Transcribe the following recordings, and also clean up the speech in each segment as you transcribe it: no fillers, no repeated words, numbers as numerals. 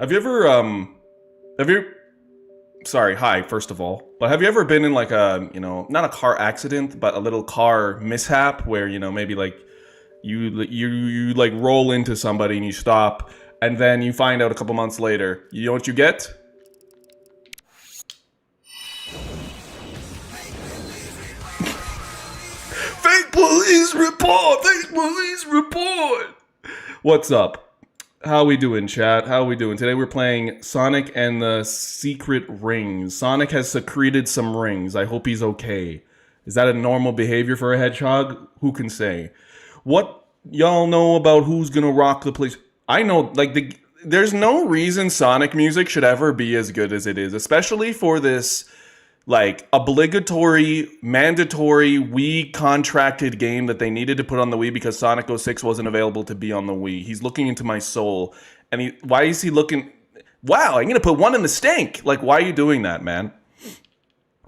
Have you ever have you sorry, hi first of all. But have you ever been in like a, not a car accident, but a little car mishap where, maybe like you like roll into somebody and you stop and then you find out a couple months later. You know what you get? Fake police report. Fake police report. What's up? How we doing, chat? How we doing? Today we're playing Sonic and the Secret Rings. Sonic has secreted some rings. I hope he's okay. Is that a normal behavior for a hedgehog? Who can say? What y'all know about who's gonna rock the place? I know, there's no reason Sonic music should ever be as good as it is, especially for this like obligatory, mandatory Wii contracted game that they needed to put on the Wii because Sonic 06 wasn't available to be on the Wii. He's looking into my soul. And why is he looking? Wow, I'm gonna put one in the stank. Like, why are you doing that, man?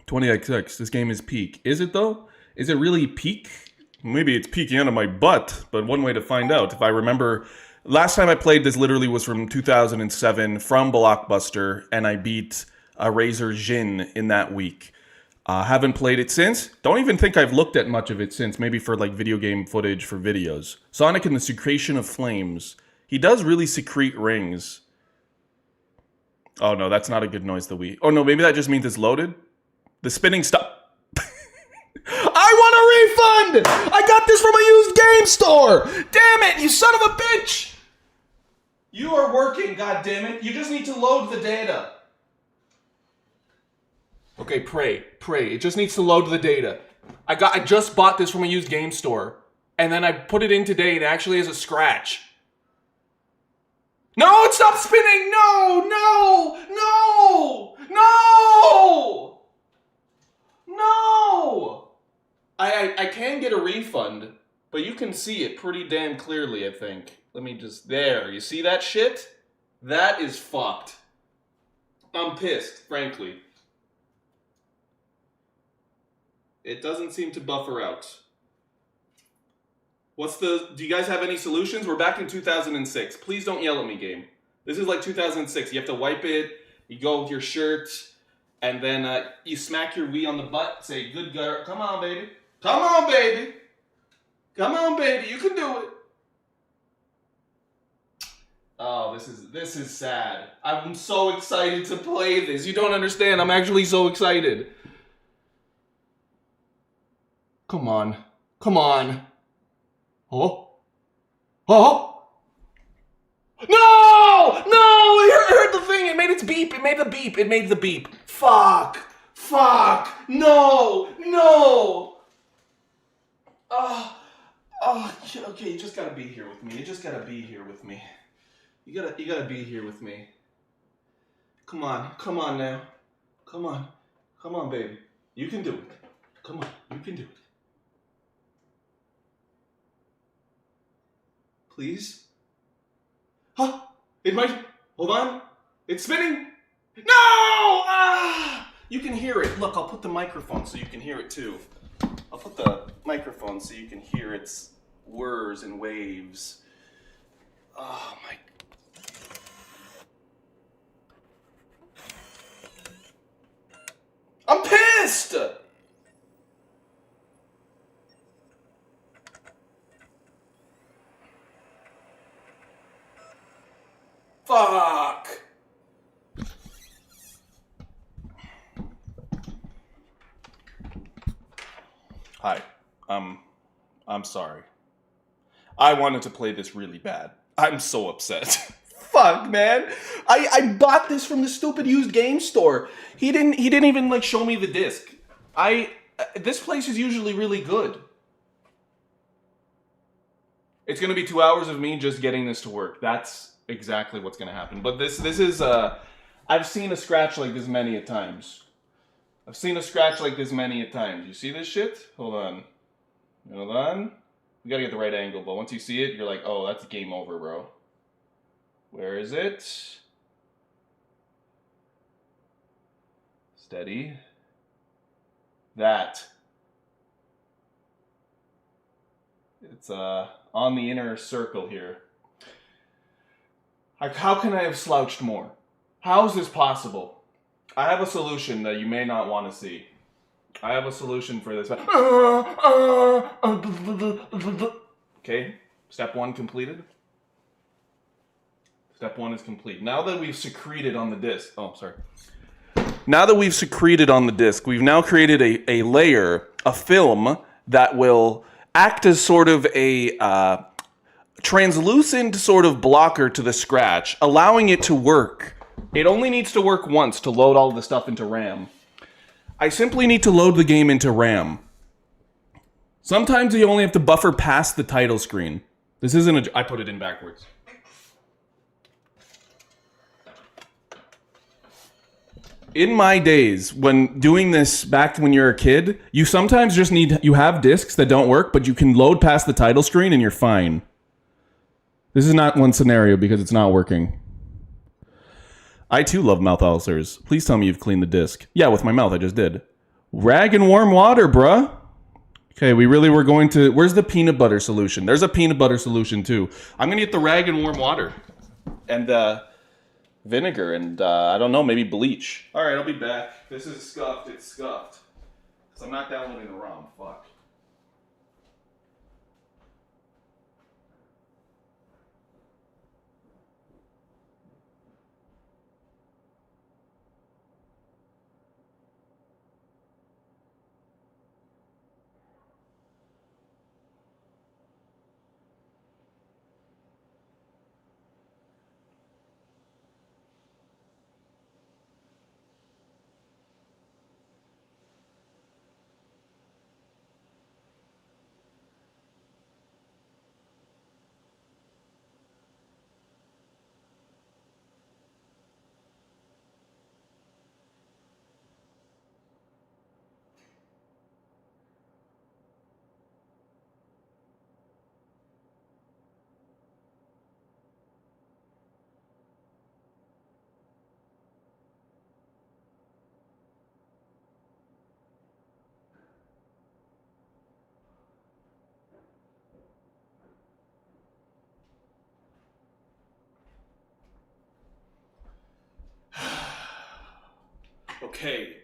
20XX, this game is peak. Is it though? Is it really peak? Maybe it's peeking out of my butt, but one way to find out. If I remember, last time I played this literally was from 2007 from Blockbuster, and I beat Razor Jin in that week. Haven't played it since. Don't even think I've looked at much of it since. Maybe for like video game footage for videos. Sonic and the Secretion of Flames. He does really secrete rings. Oh no, that's not a good noise. The Wii. Oh no, maybe that just means it's loaded. The spinning stop. I want a refund! I got this from a used game store! Damn it, you son of a bitch! You are working, god damn it. You just need to load the data. Okay, pray. It just needs to load the data. I just bought this from a used game store. And then I put it in today and it actually has a scratch. No, it stopped spinning! No! I can get a refund, but you can see it pretty damn clearly, I think. Let me just... There, you see that shit? That is fucked. I'm pissed, frankly. It doesn't seem to buffer out. Do you guys have any solutions? We're back in 2006. Please don't yell at me, game. This is like 2006. You have to wipe it, you go with your shirt, and then you smack your Wii on the butt, say, good girl, come on, baby. Come on, baby. Come on, baby, you can do it. Oh, this is sad. I'm so excited to play this. You don't understand. I'm actually so excited. Come on. Oh? No! I heard the thing. It made its beep. It made the beep. Fuck. No! Okay, you just gotta be here with me. You gotta be here with me. Come on now. Come on, baby. You can do it. Come on, you can do it. Please? Huh? It might... Hold on. It's spinning. No! You can hear it. Look, I'll put the microphone so you can hear it too. I'll put the microphone so you can hear its whirs and waves. Oh my... I'm pissed! Fuck! Hi. I'm sorry. I wanted to play this really bad. I'm so upset. Fuck, man. I bought this from the stupid used game store. He didn't even like show me the disc. This place is usually really good. It's gonna be 2 hours of me just getting this to work. That's exactly what's gonna happen. But this is I've seen a scratch like this many a times. You see this shit? Hold on. We gotta get the right angle, but once you see it, you're like, oh, that's game over, bro. Where is it? Steady. That. It's on the inner circle here. Like, how can I have slouched more? How is this possible? I have a solution that you may not want to see. I have a solution for this. Okay, step 1 completed. Step 1 is complete. Now that we've secreted on the disc. Oh, sorry. Now that we've secreted on the disc, we've now created a layer, a film, that will act as sort of a translucent sort of blocker to the scratch, allowing it to work. It only needs to work once to load all the stuff into RAM. I simply need to load the game into RAM. Sometimes you only have to buffer past the title screen. This isn't I put it in backwards. In my days, when doing this back when you're a kid, you sometimes just you have discs that don't work, but you can load past the title screen and you're fine. This is not one scenario because it's not working. I too love mouth ulcers. Please tell me you've cleaned the disc. Yeah, with my mouth, I just did. Rag and warm water, bruh. Okay, we really were going to... Where's the peanut butter solution? There's a peanut butter solution too. I'm going to get the rag and warm water. And vinegar and, I don't know, maybe bleach. Alright, I'll be back. This is scuffed. It's scuffed. Because I'm not downloading the ROM. Fuck.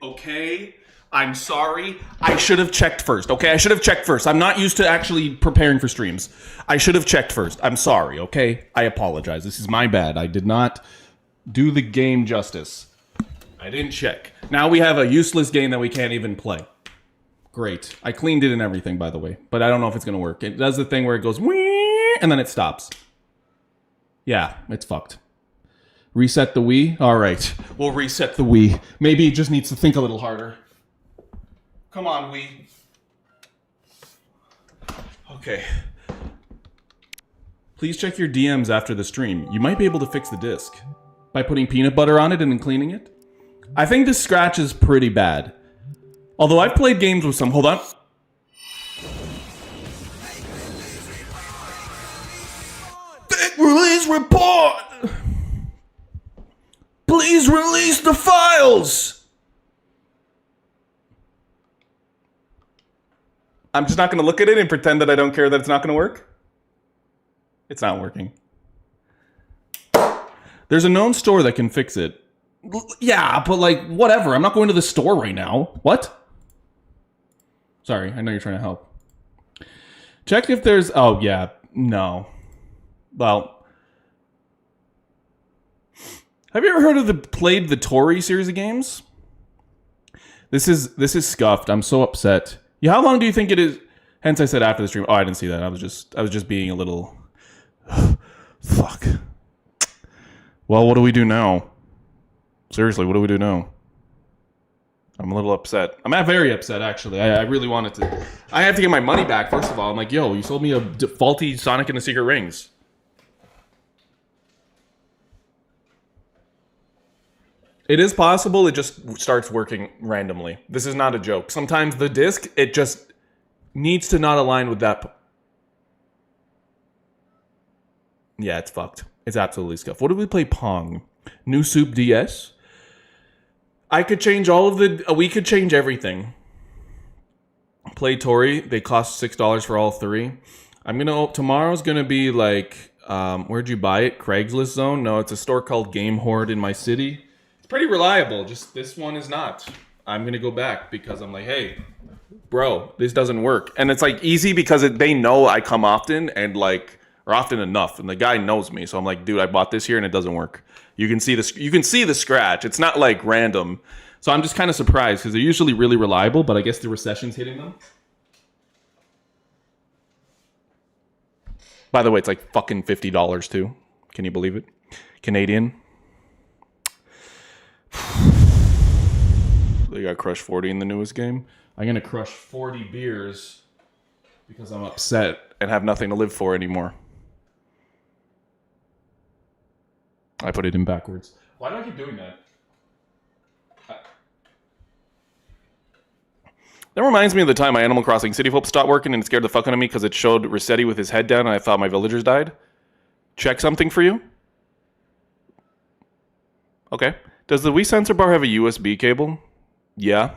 Okay. I'm sorry. I should have checked first, okay? I should have checked first. I'm not used to actually preparing for streams. I should have checked first. I'm sorry, okay? I apologize. This is my bad. I did not do the game justice. I didn't check. Now we have a useless game that we can't even play. Great. I cleaned it and everything, by the way. But I don't know if it's going to work. It does the thing where it goes, wee, and then it stops. Yeah, it's fucked. Reset the Wii? Alright, we'll reset the Wii. Maybe it just needs to think a little harder. Come on, Wii. Okay. Please check your DMs after the stream. You might be able to fix the disc. By putting peanut butter on it and then cleaning it? I think this scratch is pretty bad. Although I've played games with some... Hold on. Big release report! Please release the files! I'm just not going to look at it and pretend that I don't care that it's not going to work. It's not working. There's a known store that can fix it. Yeah, but like, whatever. I'm not going to the store right now. What? Sorry, I know you're trying to help. Check if there's... Oh, yeah. No. Well... Have you ever heard of played the Tori series of games? This is scuffed. I'm so upset. Yeah, how long do you think it is? Hence I said after the stream. Oh, I didn't see that. I was just being a little fuck. Well, what do we do now? Seriously, what do we do now? I'm a little upset. I'm very upset actually. I really wanted to. I have to get my money back first of all. I'm like, yo, you sold me a faulty Sonic and the Secret Rings. It is possible it just starts working randomly. This is not a joke. Sometimes the disc, it just needs to not align with that. Yeah, it's fucked. It's absolutely scuffed. What did we play? Pong. New Soup DS? I could change all of the... we could change everything. Play Tori. They cost $6 for all three. Tomorrow's gonna be like Where'd you buy it? Craigslist Zone? No, it's a store called Game Horde in my city. It's pretty reliable. Just this one is not. I'm gonna go back because I'm like, hey, bro, this doesn't work. And it's like easy because they know I come often and like, or often enough, and the guy knows me. So I'm like, dude, I bought this here and it doesn't work. You can see this. You can see the scratch. It's not like random. So I'm just kind of surprised because they're usually really reliable, but I guess the recession's hitting them. By the way, it's like fucking $50 too. Can you believe it? Canadian. They got Crush 40 in the newest game. I'm going to crush 40 beers because I'm upset and have nothing to live for anymore. I put it in backwards. Why do I keep doing that? That reminds me of the time my Animal Crossing City Folk stopped working and it scared the fuck out of me because it showed Rossetti with his head down and I thought my villagers died. Check something for you? Okay. Does the Wii sensor bar have a USB cable? Yeah.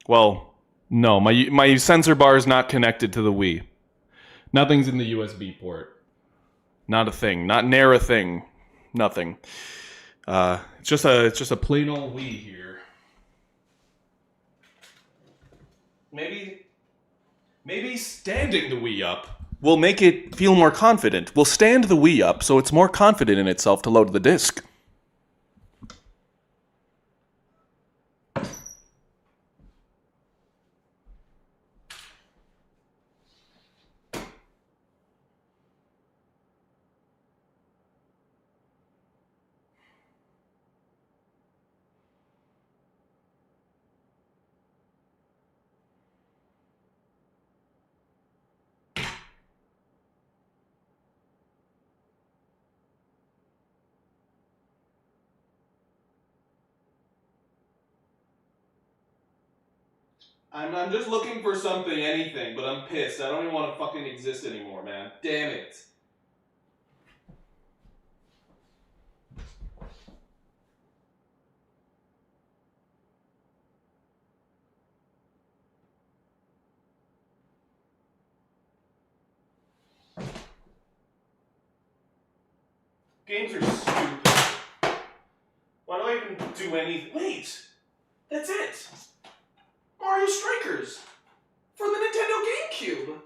Well, no. My sensor bar is not connected to the Wii. Nothing's in the USB port. Not a thing. Not near a thing. Nothing. It's just a plain old Wii here. Maybe standing the Wii up will make it feel more confident. We'll stand the Wii up so it's more confident in itself to load the disc. I'm just looking for something, anything, but I'm pissed. I don't even want to fucking exist anymore, man. Damn it. Games are stupid. Why do I even do anything? Wait! That's it! Mario Strikers! For the Nintendo GameCube!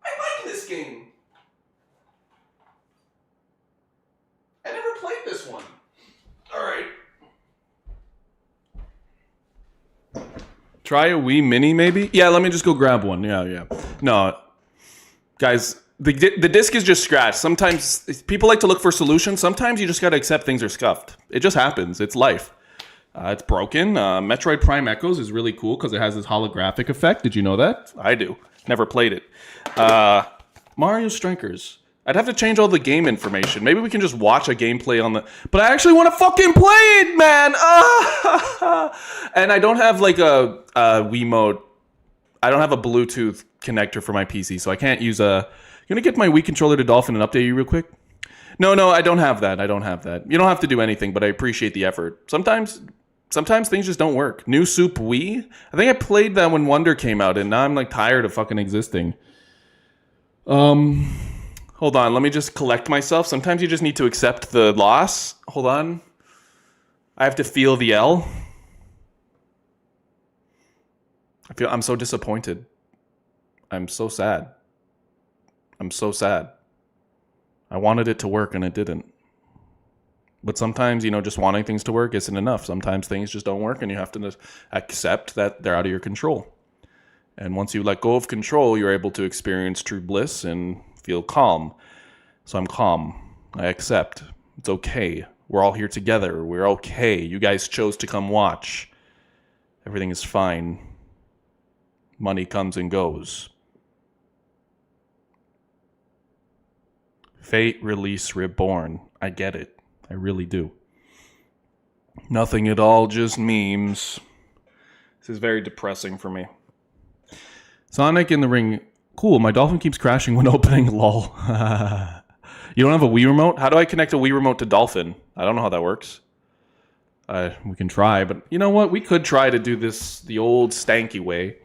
I like this game! I never played this one. Alright. Try a Wii Mini, maybe? Yeah, let me just go grab one. Yeah. No. Guys, the disc is just scratched. Sometimes people like to look for solutions. Sometimes you just gotta accept things are scuffed. It just happens. It's life. It's broken. Metroid Prime Echoes is really cool because it has this holographic effect. Did you know that? I do. Never played it. Mario Strikers. I'd have to change all the game information. Maybe we can just watch a gameplay on the... But I actually want to fucking play it, man! And I don't have like a Wiimote. I don't have a Bluetooth connector for my PC, so I can't use a... You gonna get my Wii controller to Dolphin and update you real quick? No, I don't have that. You don't have to do anything, but I appreciate the effort. Sometimes things just don't work. New Soup Wii? I think I played that when Wonder came out, and now I'm like tired of fucking existing. Hold on, let me just collect myself. Sometimes you just need to accept the loss. Hold on. I have to feel the L. I'm so disappointed. I'm so sad. I wanted it to work and it didn't. But sometimes, just wanting things to work isn't enough. Sometimes things just don't work and you have to accept that they're out of your control. And once you let go of control, you're able to experience true bliss and feel calm. So I'm calm. I accept. It's okay. We're all here together. We're okay. You guys chose to come watch. Everything is fine. Money comes and goes. Fate Release Reborn. I get it. I really do. Nothing at all, just memes. This is very depressing for me. Sonic in the Ring. Cool, my dolphin keeps crashing when opening, lol. You don't have a Wii remote? How do I connect a Wii remote to Dolphin? I don't know how that works. We can try, but you know what? We could try to do this the old stanky way.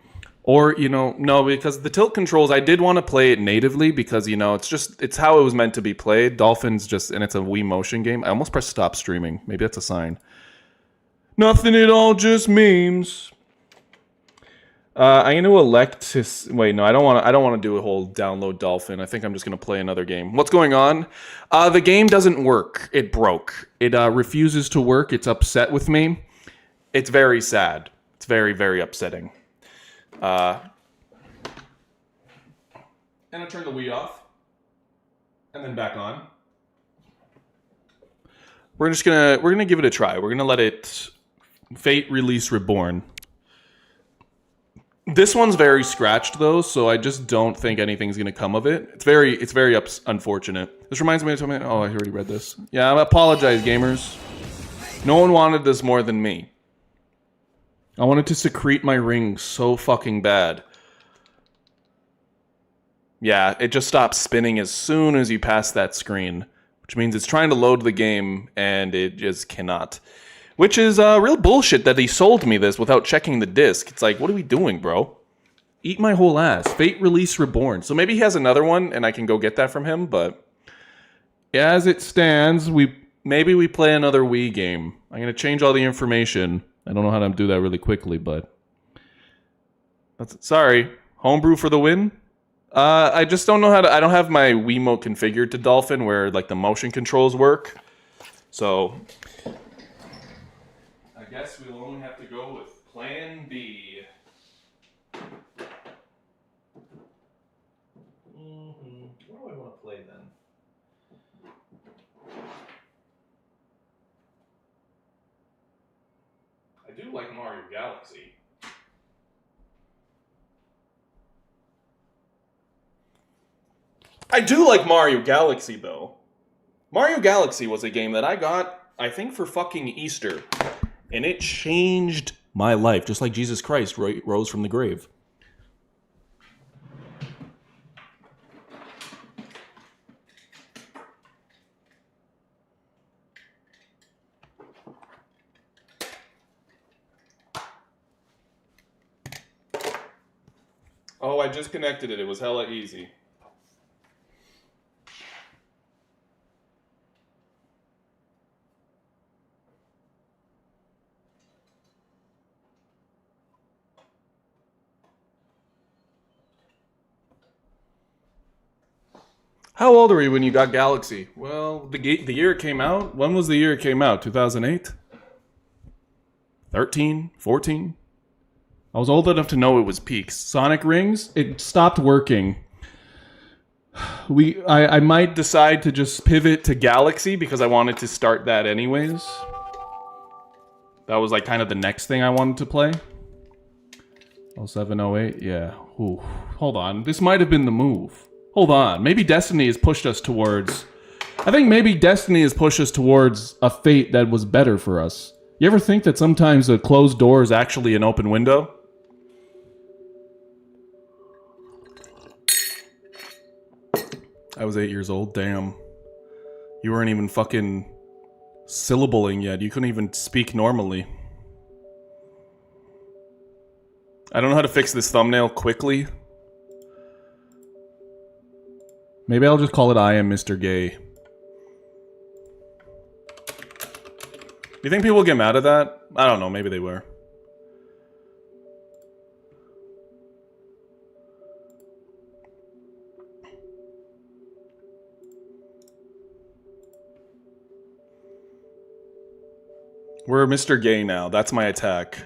Or, you know, no, because the tilt controls, I did want to play it natively because, you know, it's how it was meant to be played. Dolphin's just, and it's a Wii motion game. I almost pressed stop streaming. Maybe that's a sign. Nothing at all, just memes. I'm going to elect to, wait, no, I don't want to do a whole download Dolphin. I think I'm just going to play another game. What's going on? The game doesn't work. It broke. It refuses to work. It's upset with me. It's very sad. It's very, very upsetting. And I turn the Wii off. And then back on. We're gonna give it a try. We're gonna let it Fate Release Reborn. This one's very scratched though, so I just don't think anything's gonna come of it. It's very unfortunate. This reminds me of something. Oh, I already read this. Yeah, I apologize, gamers. No one wanted this more than me. I wanted to secrete my ring so fucking bad. Yeah, it just stops spinning as soon as you pass that screen, which means it's trying to load the game and it just cannot. Which is real bullshit that he sold me this without checking the disc. It's like, what are we doing, bro? Eat my whole ass. Fate Release Reborn. So maybe he has another one and I can go get that from him, but as it stands, maybe we play another Wii game. I'm going to change all the information. I don't know how to do that really quickly, but sorry. Homebrew for the win? I just don't know how to. I don't have my Wiimote configured to Dolphin where like the motion controls work. So I guess we'll only have to go with Plan B. What do I want to play then? I do like Mario Galaxy. I do like Mario Galaxy, though. Mario Galaxy was a game that I got, I think, for fucking Easter. And it changed my life, just like Jesus Christ rose from the grave. Oh, I just connected it. It was hella easy. How old were you when you got Galaxy? Well, the year it came out? When was the year it came out? 2008? 13? 14? I was old enough to know it was peaks. Sonic Rings? It stopped working. I might decide to just pivot to Galaxy because I wanted to start that anyways. That was like kind of the next thing I wanted to play. 07, 08? Yeah. Ooh. Hold on. This might have been the move. Hold on. Maybe Destiny has pushed us towards... I think maybe Destiny has pushed us towards a fate that was better for us. You ever think that sometimes a closed door is actually an open window? I was 8 years old. Damn. You weren't even fucking syllabling yet. You couldn't even speak normally. I don't know how to fix this thumbnail quickly. Maybe I'll just call it I Am Mr. Gay. Do you think people will get mad at that? I don't know. Maybe they were. We're Mr. Gay now. That's my attack.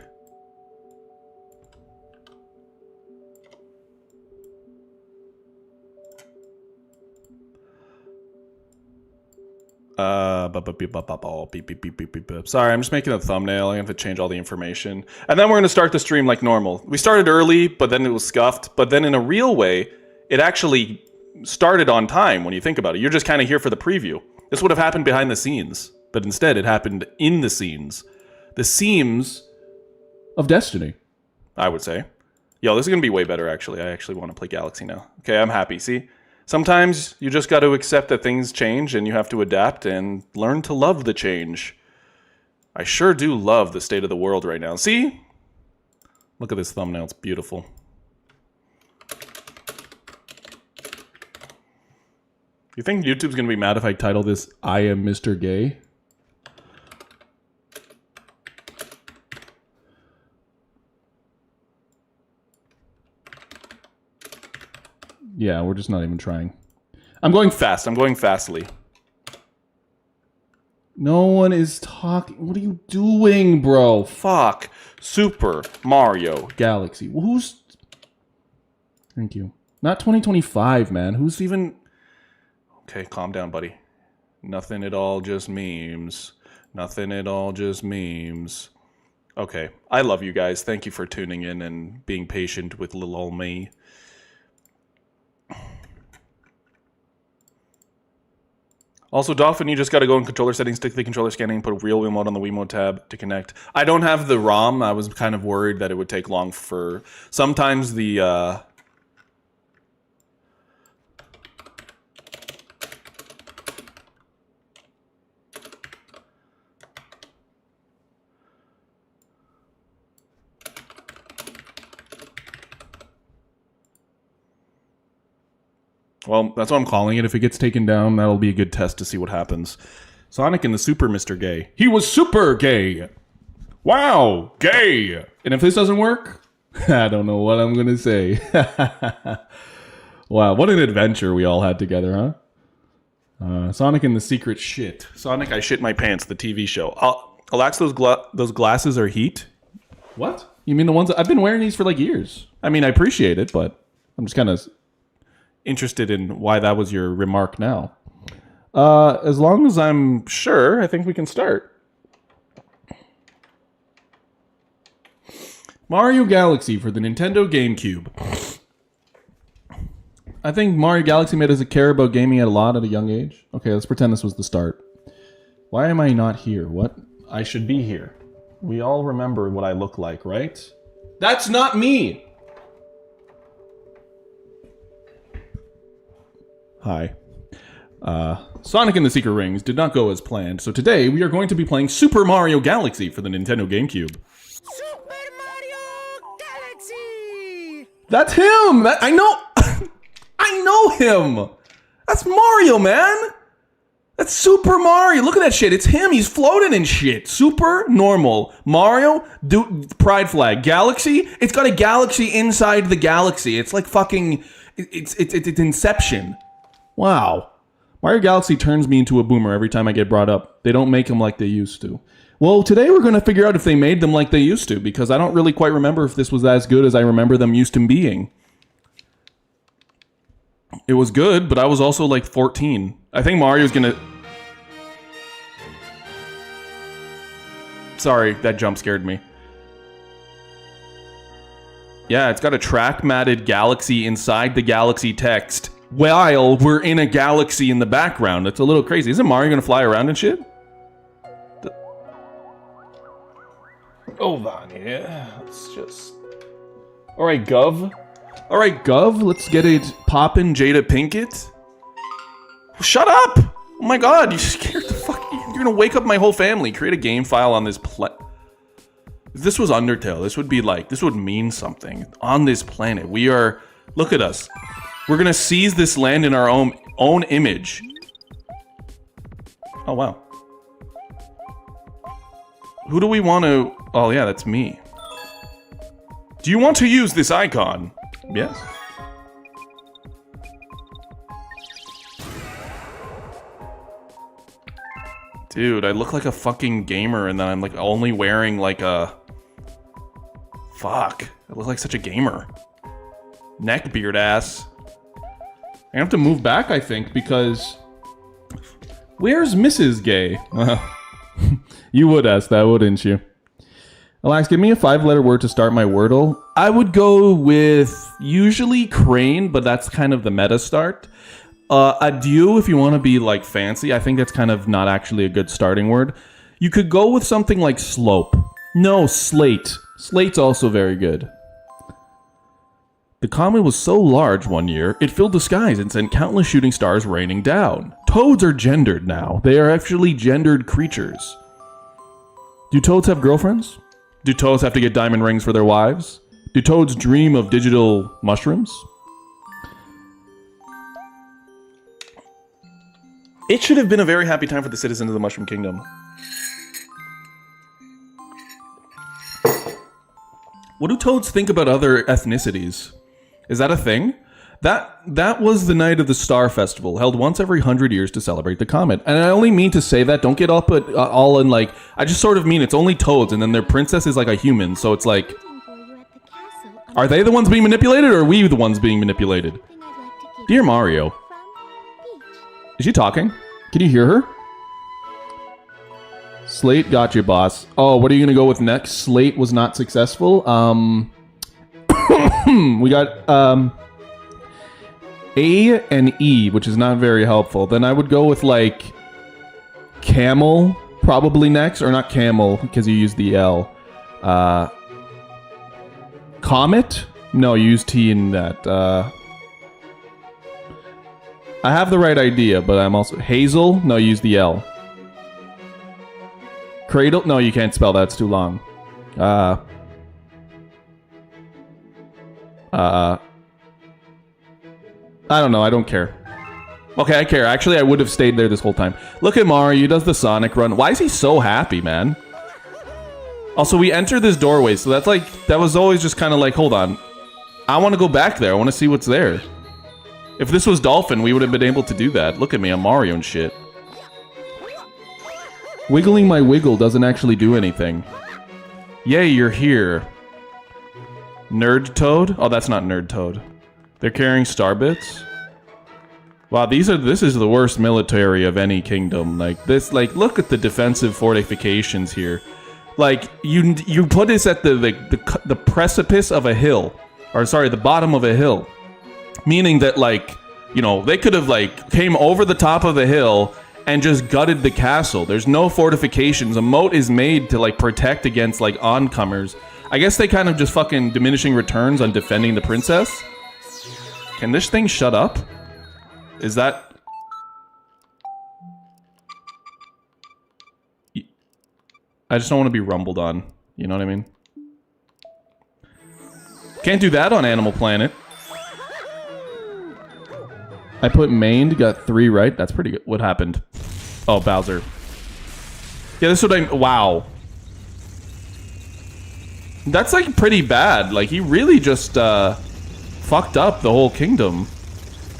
Sorry, I'm just making a thumbnail. I have to change all the information. And then we're going to start the stream like normal. We started early, but then it was scuffed. But then in a real way, it actually started on time when you think about it. You're just kind of here for the preview. This would have happened behind the scenes. But instead, it happened in the scenes. The seams of Destiny, I would say. Yo, this is going to be way better, actually. I actually want to play Galaxy now. Okay, I'm happy. See? Sometimes you just got to accept that things change and you have to adapt and learn to love the change. I sure do love the state of the world right now. See? Look at this thumbnail. It's beautiful. You think YouTube's gonna be mad if I title this I Am Mr. Gay? Yeah, we're just not even trying. I'm going fast. I'm going fastly. No one is talking. What are you doing, bro? Fuck. Super Mario Galaxy. Well, who's... Thank you. Not 2025, man. Who's even... Okay, calm down, buddy. Nothing at all, just memes. Nothing at all, just memes. Okay. I love you guys. Thank you for tuning in and being patient with little old me. Also, Dolphin, you just gotta go in controller settings, stick the controller scanning, put a real Wiimote on the Wiimote tab to connect. I don't have the ROM. I was kind of worried that it would take long for... Sometimes the, Well, that's what I'm calling it. If it gets taken down, that'll be a good test to see what happens. Sonic and the Super Mr. Gay. He was super gay! Wow! Gay! And if this doesn't work, I don't know what I'm gonna say. Wow, what an adventure we all had together, huh? Sonic and the Secret Shit. Sonic, I Shit My Pants, the TV show. Alex, those glasses are heat? What? You mean the ones... I've been wearing these for like years. I mean, I appreciate it, but I'm just kind of... interested in why that was your remark now. As long as I'm sure, I think we can start. Mario Galaxy for the Nintendo GameCube. I think Mario Galaxy made us care about gaming a lot at a young age. Okay, let's pretend this was the start. Why am I not here? What? I should be here. We all remember what I look like, right? That's not me! Hi. Sonic and the Secret Rings did not go as planned, so today we are going to be playing Super Mario Galaxy for the Nintendo GameCube. Super Mario Galaxy! That's him! I know... I know him! That's Mario, man! That's Super Mario! Look at that shit, it's him, he's floating and shit. Super, normal. Mario, pride flag. Galaxy, it's got a galaxy inside the galaxy. It's like fucking... It's Inception. Wow. Mario Galaxy turns me into a boomer every time I get brought up. They don't make them like they used to. Well, today we're going to figure out if they made them like they used to, because I don't really quite remember if this was as good as I remember them used to being. It was good, but I was also like 14. I think Mario's going to... Sorry, that jump scared me. Yeah, it's got a track-matted galaxy inside the galaxy text. While we're in a galaxy in the background. It's a little crazy. Isn't Mario gonna fly around and shit? Hold on, yeah. Let's just... Alright, Gov. Alright, Gov. Let's get it poppin', Jada Pinkett. Shut up! Oh my god, you scared the fuck... You're gonna wake up my whole family. Create a game file on this If this was Undertale, this would be like... This would mean something. On this planet, we are... Look at us. We're gonna seize this land in our own image. Oh, wow. Who do we want to... Oh, yeah, that's me. Do you want to use this icon? Yes. Dude, I look like a fucking gamer and then I'm like only wearing like a... Fuck. I look like such a gamer. Neckbeard ass. I have to move back, I think, because... Where's Mrs. Gay? You would ask that, wouldn't you? Alex, give me a 5-letter word to start my Wordle. I would go with usually crane, but that's kind of the meta start. Adieu, if you want to be like fancy. I think that's kind of not actually a good starting word. You could go with something like slope. No, slate. Slate's also very good. The comet was so large one year, it filled the skies and sent countless shooting stars raining down. Toads are gendered now. They are actually gendered creatures. Do toads have girlfriends? Do toads have to get diamond rings for their wives? Do toads dream of digital mushrooms? It should have been a very happy time for the citizens of the Mushroom Kingdom. What do toads think about other ethnicities? Is that a thing? That was the night of the Star Festival, held once every 100 years to celebrate the comet. And I only mean to say that, don't get up at, all in like, I just sort of mean it's only toads, and then their princess is like a human, so it's like, are they the ones being manipulated, or are we the ones being manipulated? Dear Mario. Is she talking? Can you hear her? Slate got you, boss. Oh, what are you gonna go with next? Slate was not successful. We got, A and E, which is not very helpful. Then I would go with, like, Camel, probably next. Or not Camel, because you use the L. Comet? No, you use T in that. I have the right idea, but I'm also... Hazel? No, you use the L. Cradle? No, you can't spell that. It's too long. I don't know. I don't care. Okay, I care. Actually, I would have stayed there this whole time. Look at Mario. He does the Sonic run. Why is he so happy, man? Also, we enter this doorway, so that's like... That was always just kind of like, hold on. I want to go back there. I want to see what's there. If this was Dolphin, we would have been able to do that. Look at me. I'm Mario and shit. Wiggling my wiggle doesn't actually do anything. Yay, you're here. Nerd Toad? Oh, that's not Nerd Toad. They're carrying star bits. Wow, this is the worst military of any kingdom. Like this, like look at the defensive fortifications here. Like you put this at the precipice of a hill, or sorry, the bottom of a hill, meaning that like you know they could have like came over the top of the hill and just gutted the castle. There's no fortifications. A moat is made to like protect against like oncomers. I guess they kind of just fucking diminishing returns on defending the princess. Can this thing shut up? Is that... I just don't want to be rumbled on. You know what I mean? Can't do that on Animal Planet. I put mained, got 3 right. That's pretty good. What happened? Oh, Bowser. Yeah, this is what I... Wow. That's like pretty bad. Like, he really just, fucked up the whole kingdom.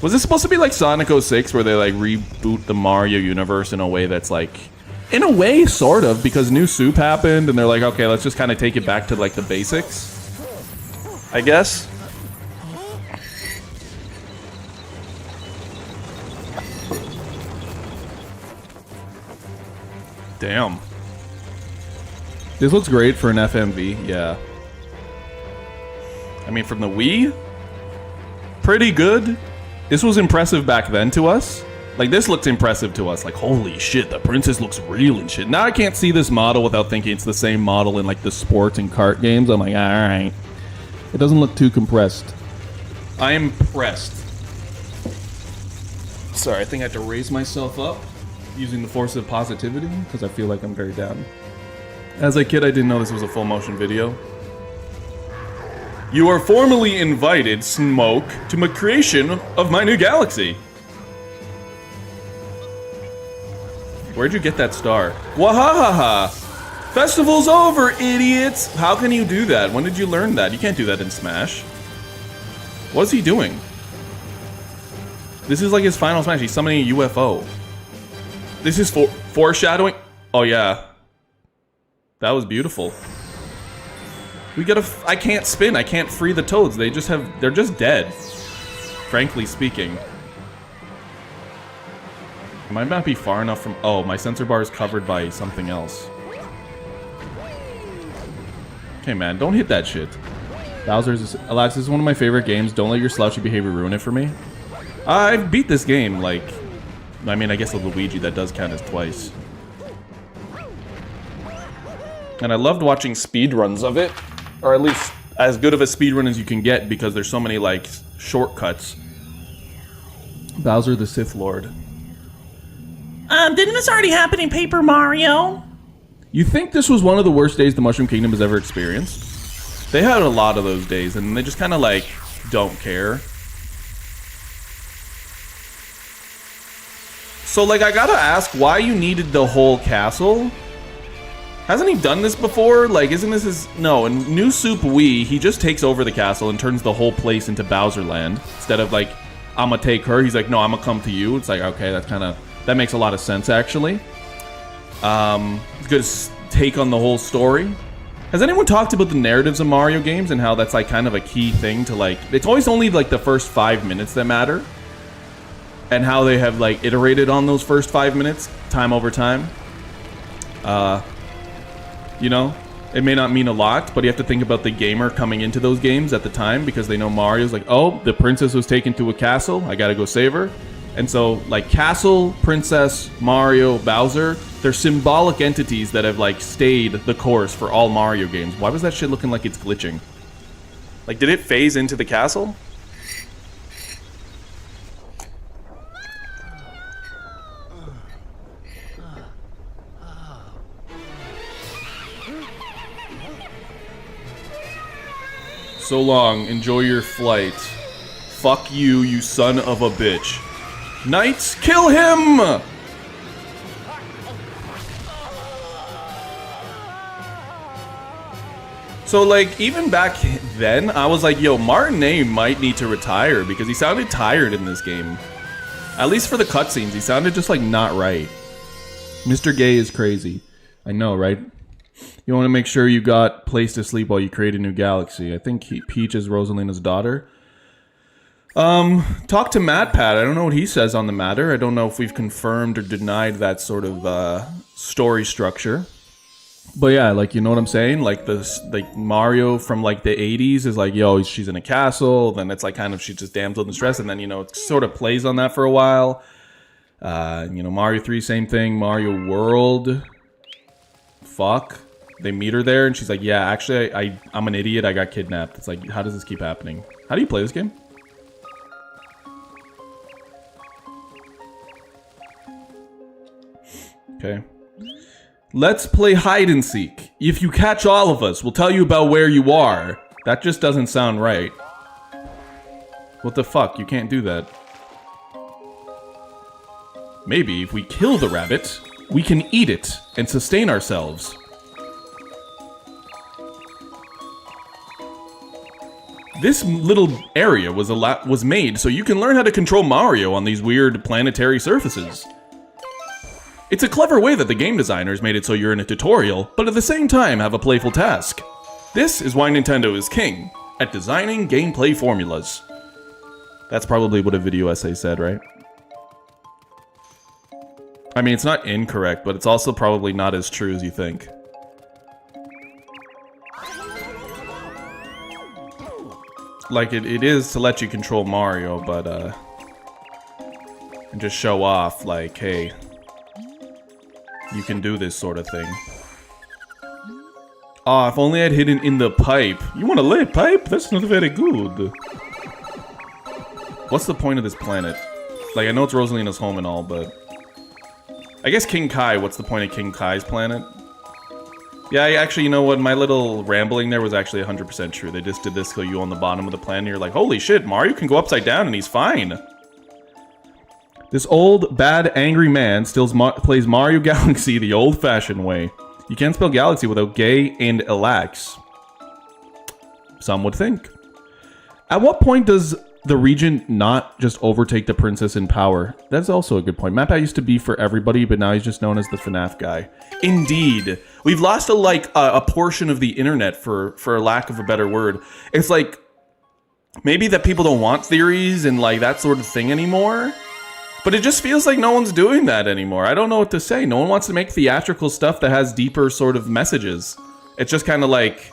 Was this supposed to be like Sonic 06 where they like reboot the Mario universe in a way that's like... In a way, sort of, because new soup happened and they're like, okay, let's just kind of take it back to like the basics. I guess. Damn. This looks great for an FMV, yeah. I mean, from the Wii? Pretty good. This was impressive back then to us. Like, this looks impressive to us. Like, holy shit, the princess looks real and shit. Now I can't see this model without thinking it's the same model in, like, the sports and kart games. I'm like, alright. It doesn't look too compressed. I am pressed. Sorry, I think I have to raise myself up using the force of positivity, because I feel like I'm very down. As a kid, I didn't know this was a full motion video. You are formally invited, Smoke, to my creation of my new galaxy. Where'd you get that star? Wahahaha! Festival's over, idiots! How can you do that? When did you learn that? You can't do that in Smash. What's he doing? This is like his final Smash. He's summoning a UFO. This is foreshadowing. Oh yeah. That was beautiful. We gotta... I can't spin. I can't free the toads. They just have... They're just dead. Frankly speaking. I might not be far enough from... Oh, my sensor bar is covered by something else. Okay, man. Don't hit that shit. Bowser's... Alex, this is one of my favorite games. Don't let your slouchy behavior ruin it for me. I've beat this game, like... I mean, I guess with Luigi, that does count as twice. And I loved watching speedruns of it. Or at least as good of a speedrun as you can get, because there's so many, like, shortcuts. Bowser the Sith Lord. Didn't this already happen in Paper Mario? You think this was one of the worst days the Mushroom Kingdom has ever experienced? They had a lot of those days, and they just kind of, like, don't care. So, like, I gotta ask why you needed the whole castle? Hasn't he done this before? Like, isn't this his... No, in New Soup Wii, he just takes over the castle and turns the whole place into Bowser Land. Instead of, like, I'ma take her, he's like, no, I'ma come to you. It's like, okay, that's kind of... That makes a lot of sense, actually. Good take on the whole story. Has anyone talked about the narratives of Mario games and how that's, like, kind of a key thing to, like... It's always only, like, the first 5 minutes that matter. And how they have, like, iterated on those first 5 minutes, time over time. You know, it may not mean a lot, but you have to think about the gamer coming into those games at the time because they know Mario's like, oh, the princess was taken to a castle, I gotta go save her. And so, like, castle, princess, Mario, Bowser, they're symbolic entities that have, like, stayed the course for all Mario games. Why was that shit looking like it's glitching? Like, did it phase into the castle? So long, enjoy your flight. Fuck you, you son of a bitch. Knights, kill him! So, like, even back then, I was like, yo, Martinet might need to retire because he sounded tired in this game. At least for the cutscenes, he sounded just, like, not right. Mr. Gay is crazy. I know, right? You want to make sure you got place to sleep while you create a new galaxy. I think Peach is Rosalina's daughter. Talk to MatPat. I don't know what he says on the matter. I don't know if we've confirmed or denied that sort of story structure. But yeah, like, you know what I'm saying? Like, like Mario from, like, the 80s is like, yo, she's in a castle. Then it's like kind of she's just damsel in distress. And then, you know, it sort of plays on that for a while. You know, Mario 3, same thing. Mario World. Fuck. They meet her there, and she's like, yeah, actually, I'm an idiot. I got kidnapped. It's like, how does this keep happening? How do you play this game? Okay. Let's play hide and seek. If you catch all of us, we'll tell you about where you are. That just doesn't sound right. What the fuck? You can't do that. Maybe if we kill the rabbit, we can eat it and sustain ourselves. This little area was made so you can learn how to control Mario on these weird planetary surfaces. It's a clever way that the game designers made it so you're in a tutorial, but at the same time have a playful task. This is why Nintendo is king, at designing gameplay formulas. That's probably what a video essay said, right? I mean, it's not incorrect, but it's also probably not as true as you think. Like, it is to let you control Mario, but, and just show off, like, hey, you can do this sort of thing. Ah, if only I'd hidden in the pipe. You want to lay pipe? That's not very good. What's the point of this planet? Like, I know it's Rosalina's home and all, but... I guess King Kai, what's the point of King Kai's planet? Yeah, actually, you know what? My little rambling there was actually 100% true. They just did this so you on the bottom of the planet, and you're like, holy shit, Mario can go upside down and he's fine. This old, bad, angry man still plays Mario Galaxy the old-fashioned way. You can't spell Galaxy without gay and elax. Some would think. At what point does the regent not just overtake the princess in power? That's also a good point. MatPat used to be for everybody, but now he's just known as the FNAF guy. Indeed. We've lost a portion of the internet for lack of a better word. It's like, maybe that people don't want theories and like that sort of thing anymore. But it just feels like no one's doing that anymore. I don't know what to say. No one wants to make theatrical stuff that has deeper sort of messages. It's just kind of like...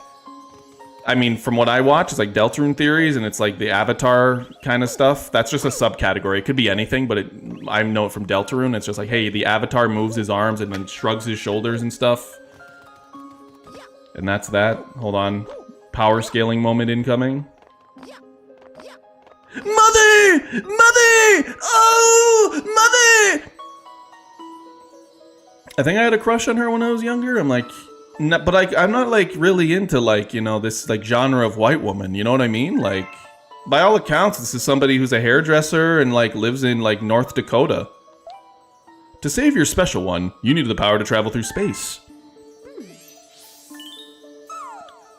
I mean, from what I watch, it's like Deltarune theories, and it's like the Avatar kind of stuff. That's just a subcategory. It could be anything, but I know it from Deltarune. It's just like, hey, the Avatar moves his arms and then shrugs his shoulders and stuff. And that's that. Hold on. Power scaling moment incoming. Mother! Mother! Oh! Mother! I think I had a crush on her when I was younger. I'm like... No, but I'm not like really into like, you know, this like genre of white woman, you know what I mean? Like, by all accounts, this is somebody who's a hairdresser and like lives in like North Dakota. To save your special one, you need the power to travel through space.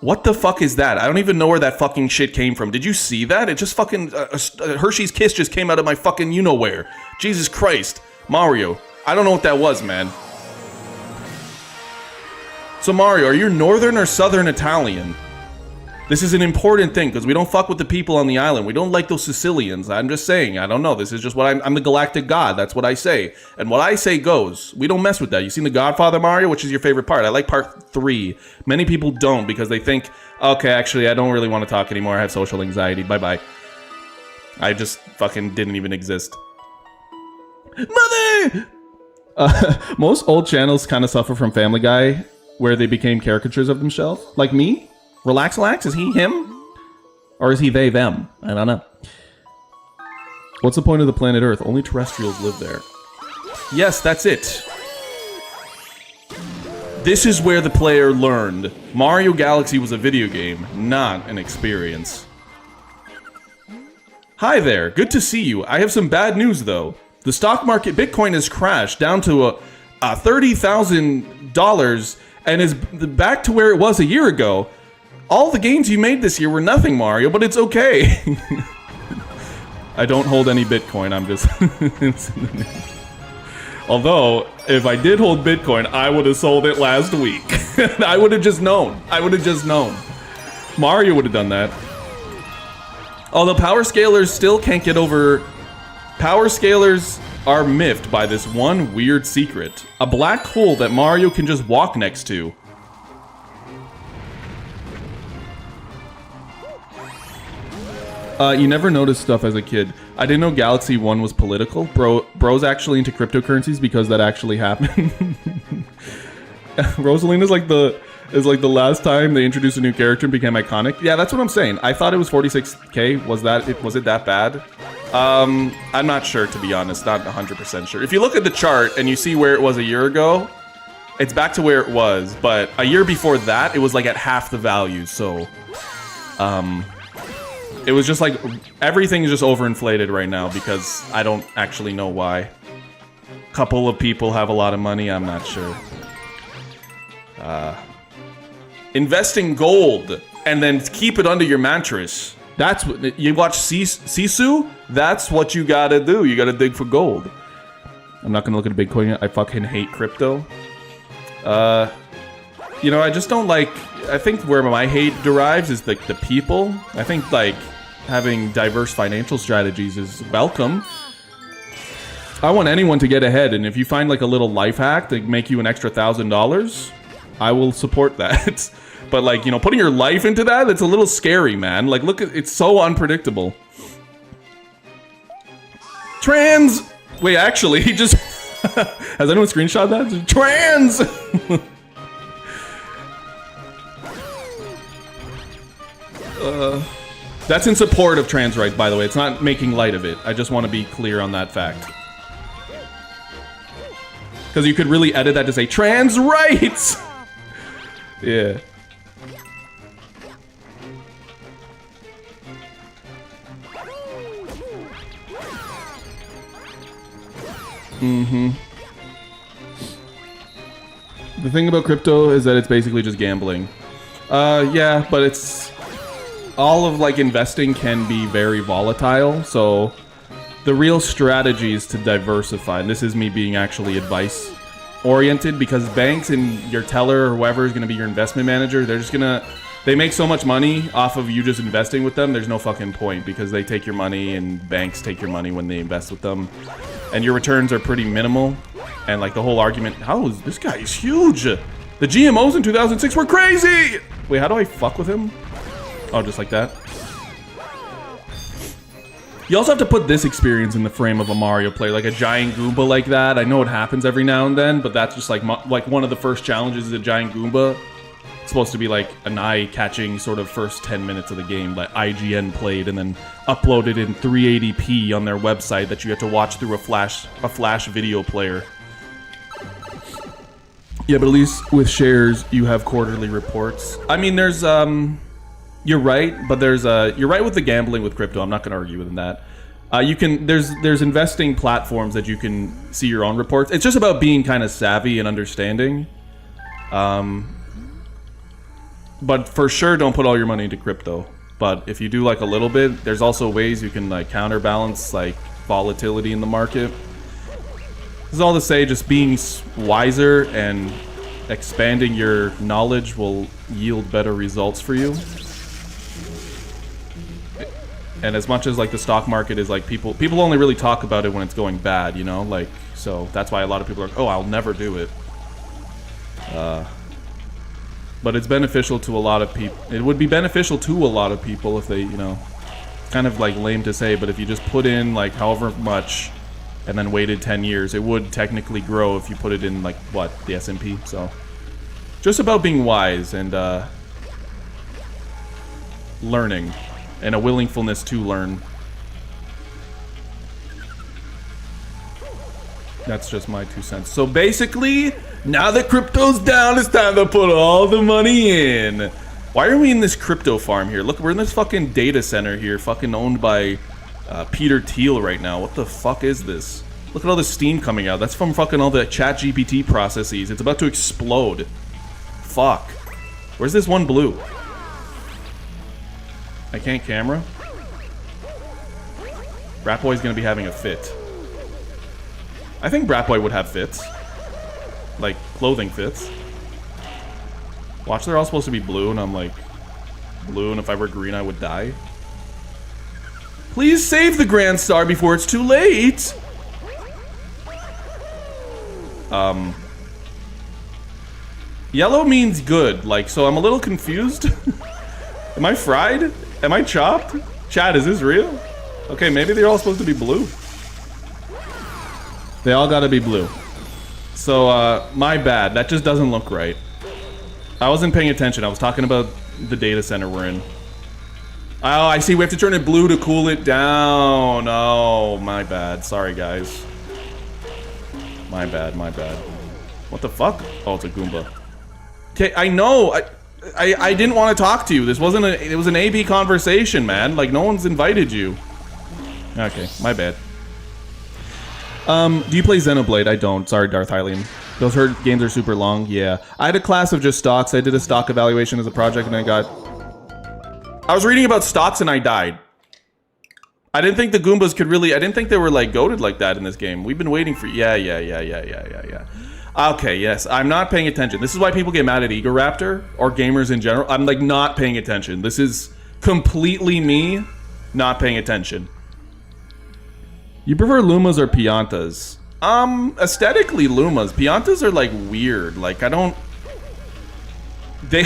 What the fuck is that? I don't even know where that fucking shit came from. Did you see that? It just fucking... Hershey's Kiss just came out of my fucking you-know-where. Jesus Christ. Mario. I don't know what that was, man. So Mario, are you Northern or Southern Italian? This is an important thing, because we don't fuck with the people on the island. We don't like those Sicilians. I'm just saying. I don't know. This is just what I'm the galactic god. That's what I say. And what I say goes. We don't mess with that. You seen The Godfather, Mario? Which is your favorite part? I like part 3. Many people don't, because they think, okay, actually, I don't really want to talk anymore. I have social anxiety. Bye-bye. I just fucking didn't even exist. Mother! Most old channels kind of suffer from Family Guy, where they became caricatures of themselves. Like me? RELAXALAX? Is he him? Or is he they, them? I don't know. What's the point of the planet Earth? Only terrestrials live there. Yes, that's it. This is where the player learned. Mario Galaxy was a video game, not an experience. Hi there, good to see you. I have some bad news though. The stock market Bitcoin has crashed down to $30,000 and is back to where it was a year ago. All the gains you made this year were nothing, Mario, but it's okay. I don't hold any Bitcoin, I'm just... Although, if I did hold Bitcoin, I would have sold it last week. I would have just known. I would have just known. Mario would have done that. Although power scalers still can't get over... Power scalers are miffed by this one weird secret. A black hole that Mario can just walk next to. You never noticed stuff as a kid. I didn't know Galaxy 1 was political. Bro's actually into cryptocurrencies because that actually happened. Rosalina is like the last time they introduced a new character and became iconic. Yeah, that's what I'm saying. I thought it was 46K. Was it that bad? I'm not sure, to be honest. Not 100% sure. If you look at the chart and you see where it was a year ago, it's back to where it was. But a year before that, it was like at half the value. So, it was just like, everything is just overinflated right now because I don't actually know why. A couple of people have a lot of money, I'm not sure. Invest in gold and then keep it under your mattress. That's what, you watch Sisu? That's what you gotta do. You gotta dig for gold. I'm not gonna look at Bitcoin yet. I fucking hate crypto. You know, I just don't like... I think where my hate derives is like the people. I think like having diverse financial strategies is welcome. I want anyone to get ahead, and if you find like a little life hack to make you an extra $1,000, I will support that. But like, you know, putting your life into that, it's a little scary, man. Like, look at it's so unpredictable. Trans! Wait, actually, he just... Has anyone screenshot that? Trans! That's in support of trans rights, by the way. It's not making light of it. I just want to be clear on that fact. Because you could really edit that to say, trans rights! Yeah. Mm-hmm. The thing about crypto is that it's basically just gambling. Yeah, but it's... all of, like, investing can be very volatile, so... the real strategy is to diversify, and this is me being actually advice-oriented, because banks and your teller or whoever is going to be your investment manager, they're just gonna... they make so much money off of you just investing with them, there's no fucking point, because they take your money, and banks take your money when they invest with them. And your returns are pretty minimal, and, like, the whole argument, how is... this guy is huge! The GMOs in 2006 were crazy! Wait, how do I fuck with him? Oh, just like that? You also have to put this experience in the frame of a Mario player, like a giant Goomba like that. I know it happens every now and then, but that's just like one of the first challenges is a giant Goomba. It's supposed to be like an eye-catching sort of first 10 minutes of the game that IGN played and then uploaded in 380p on their website that you have to watch through a flash video player. Yeah, but at least with shares, you have quarterly reports. I mean, there's, you're right, but there's, you're right with the gambling with crypto. I'm not going to argue with that. You can there's investing platforms that you can see your own reports. It's just about being kind of savvy and understanding. But for sure, don't put all your money into crypto. But if you do like a little bit, there's also ways you can like counterbalance like volatility in the market. This is all to say, just being wiser and expanding your knowledge will yield better results for you. And as much as like the stock market is like people only really talk about it when it's going bad, you know, like, so that's why a lot of people are like, oh, I'll never do it. But it's beneficial to a lot of people. It would be beneficial to a lot of people if they, you know, kind of like lame to say, but if you just put in like however much and then waited 10 years, it would technically grow if you put it in like what, the S&P. So just about being wise and learning and a willingfulness to learn. That's just my 2 cents. So basically, now that crypto's down, it's time to put all the money in. Why are we in this crypto farm here? Look, we're in this fucking data center here, fucking owned by Peter Thiel right now. What the fuck is this? Look at all the steam coming out. That's from fucking all the ChatGPT processes. It's about to explode. Fuck. Where's this one blue? I can't camera? Brat Boy's gonna be having a fit. I think Brat Boy would have fits. Like, clothing fits. Watch, they're all supposed to be blue, and I'm like, blue, and if I were green, I would die. Please save the Grand Star before it's too late! Yellow means good, like, so I'm a little confused. Am I fried? Am I chopped? Chat, is this real? Okay, maybe they're all supposed to be blue. They all gotta be blue. So, my bad. That just doesn't look right. I wasn't paying attention. I was talking about the data center we're in. Oh, I see. We have to turn it blue to cool it down. Oh, my bad. Sorry, guys. My bad, my bad. What the fuck? Oh, it's a Goomba. Okay, I know. I didn't want to talk to you. This wasn't a... It was an AB conversation, man. Like, no one's invited you. Okay, my bad. Do you play Xenoblade? I don't. Sorry, Darth Hylian. Those games are super long. Yeah. I had a class of just stocks. I did a stock evaluation as a project and I was reading about stocks and I died. I didn't think the Goombas could really... I didn't think they were, like, goated like that in this game. We've been waiting for... Yeah. Okay, yes. I'm not paying attention. This is why people get mad at Egoraptor or gamers in general. I'm, like, not paying attention. This is completely me not paying attention. You prefer Lumas or Piantas? Aesthetically Lumas. Piantas are, like, weird. Like, I don't... They...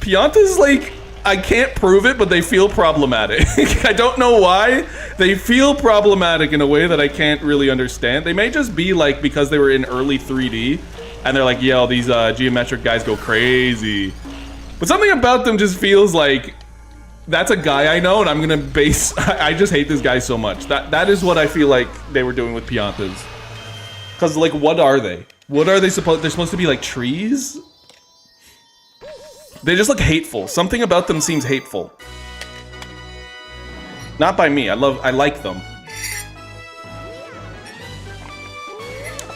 Piantas, like, I can't prove it, but they feel problematic. I don't know why. They feel problematic in a way that I can't really understand. They may just be, like, because they were in early 3D, and they're like, yo, these geometric guys go crazy. But something about them just feels like... That's a guy I know, and I'm gonna base... I just hate this guy so much. That is what I feel like they were doing with Piantas. Because, like, what are they? What are they supposed... They're supposed to be, like, trees? They just look hateful. Something about them seems hateful. Not by me. I like them.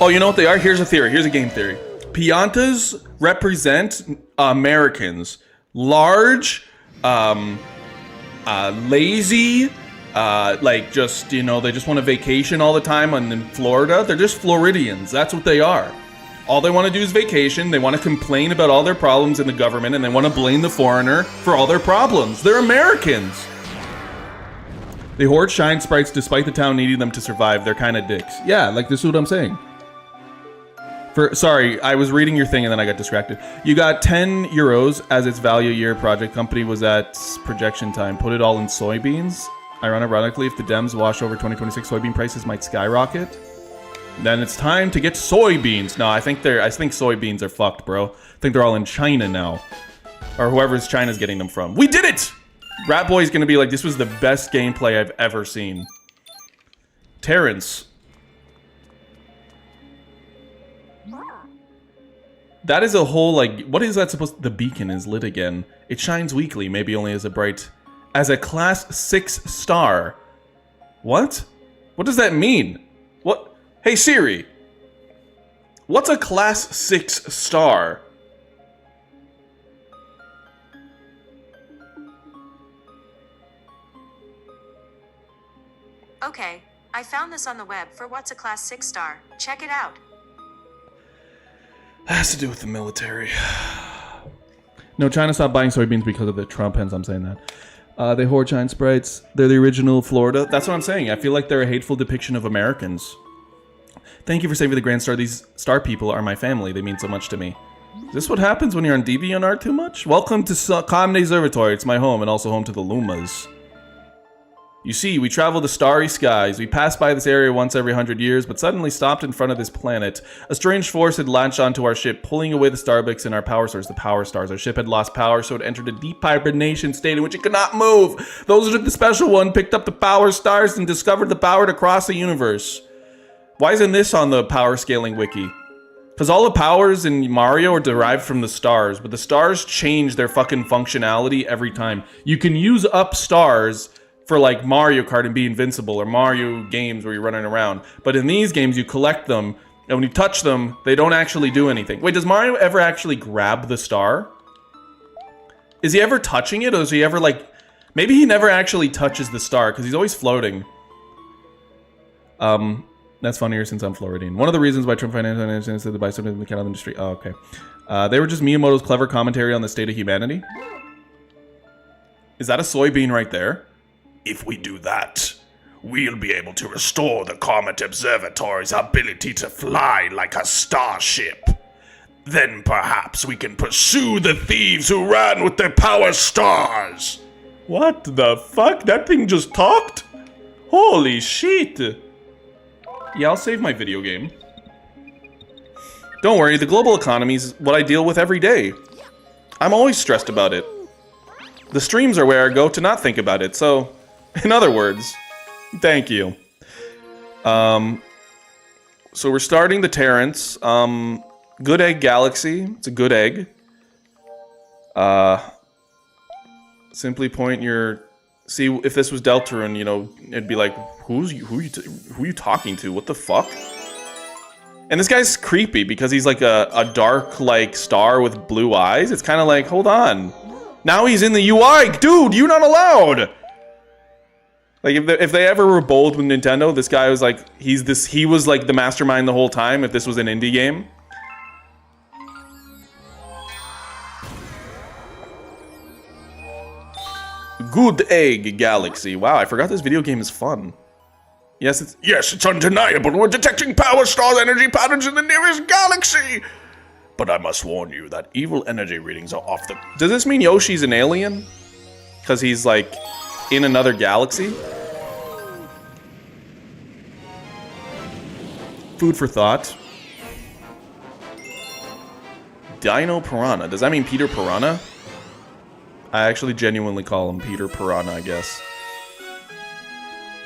Oh, you know what they are? Here's a theory. Here's a game theory. Piantas represent Americans. Large... lazy, like just, you know, they just want to vacation all the time in Florida. They're just Floridians. That's what they are. All they want to do is vacation. They want to complain about all their problems in the government, and they want to blame the foreigner for all their problems. They're Americans. They hoard shine sprites despite the town needing them to survive. They're kind of dicks. Yeah, like this is what I'm saying. Sorry, I was reading your thing and then I got distracted. You got 10 euros as its value year. Project company was at projection time. Put it all in soybeans. Ironically, if the Dems wash over 2026, soybean prices might skyrocket. Then it's time to get soybeans. No, I think soybeans are fucked, bro. I think they're all in China now. Or whoever's China's getting them from. We did it! Rat Boy's gonna be like, this was the best gameplay I've ever seen. Terrence. That is a whole, like, what is that supposed to... The beacon is lit again. It shines weakly, maybe only as a bright... As a class 6 star. What? What does that mean? What? Hey Siri. What's a class 6 star? Okay, I found this on the web for what's a class 6 star. Check it out. That has to do with the military. No, China stopped buying soybeans because of the Trump, hence I'm saying that. They hoard giant sprites. They're the original Florida. That's what I'm saying. I feel like they're a hateful depiction of Americans. Thank you for saving the Grand Star. These star people are my family. They mean so much to me. Is this what happens when you're on DeviantArt too much? Welcome to Comedy Observatory. It's my home and also home to the Lumas. You see, we travel the starry skies. We pass by this area once every 100 years, but suddenly stopped in front of this planet. A strange force had latched onto our ship, pulling away the Starbucks and our power source, the power stars. Our ship had lost power, so it entered a deep hibernation state in which it could not move. Those who took the special one picked up the power stars and discovered the power to cross the universe. Why isn't this on the power scaling wiki? Because all the powers in Mario are derived from the stars, but the stars change their fucking functionality every time. You can use up stars for like Mario Kart and be invincible, or Mario games where you're running around. But in these games, you collect them, and when you touch them, they don't actually do anything. Wait, does Mario ever actually grab the star? Is he ever touching it, or is he ever like... Maybe he never actually touches the star, because he's always floating. That's funnier since I'm Floridian. One of the reasons why Trump financial said to buy something in the cattle industry... Oh, okay. They were just Miyamoto's clever commentary on the state of humanity? Is that a soybean right there? If we do that, we'll be able to restore the Comet Observatory's ability to fly like a starship. Then perhaps we can pursue the thieves who ran with their power stars. What the fuck? That thing just talked? Holy shit. Yeah, I'll save my video game. Don't worry, the global economy is what I deal with every day. I'm always stressed about it. The streams are where I go to not think about it, so... In other words, thank you. So we're starting the Terrence. Good egg galaxy. It's a good egg. Simply point your... See, if this was Deltarune, you know, it'd be like, who are you talking to? What the fuck? And this guy's creepy because he's like a dark, like, star with blue eyes. It's kind of like, hold on. Now he's in the UI. Dude, you're not allowed. Like, if they ever were bold with Nintendo, this guy was like, he was like the mastermind the whole time if this was an indie game. Good egg galaxy. Wow, I forgot this video game is fun. Yes, it's undeniable. We're detecting power stars' energy patterns in the nearest galaxy. But I must warn you that evil energy readings are off the... Does this mean Yoshi's an alien? Because he's like in another galaxy? Food for thought. Dino Piranha. Does that mean Peter Piranha? I actually genuinely call him Peter Piranha, I guess.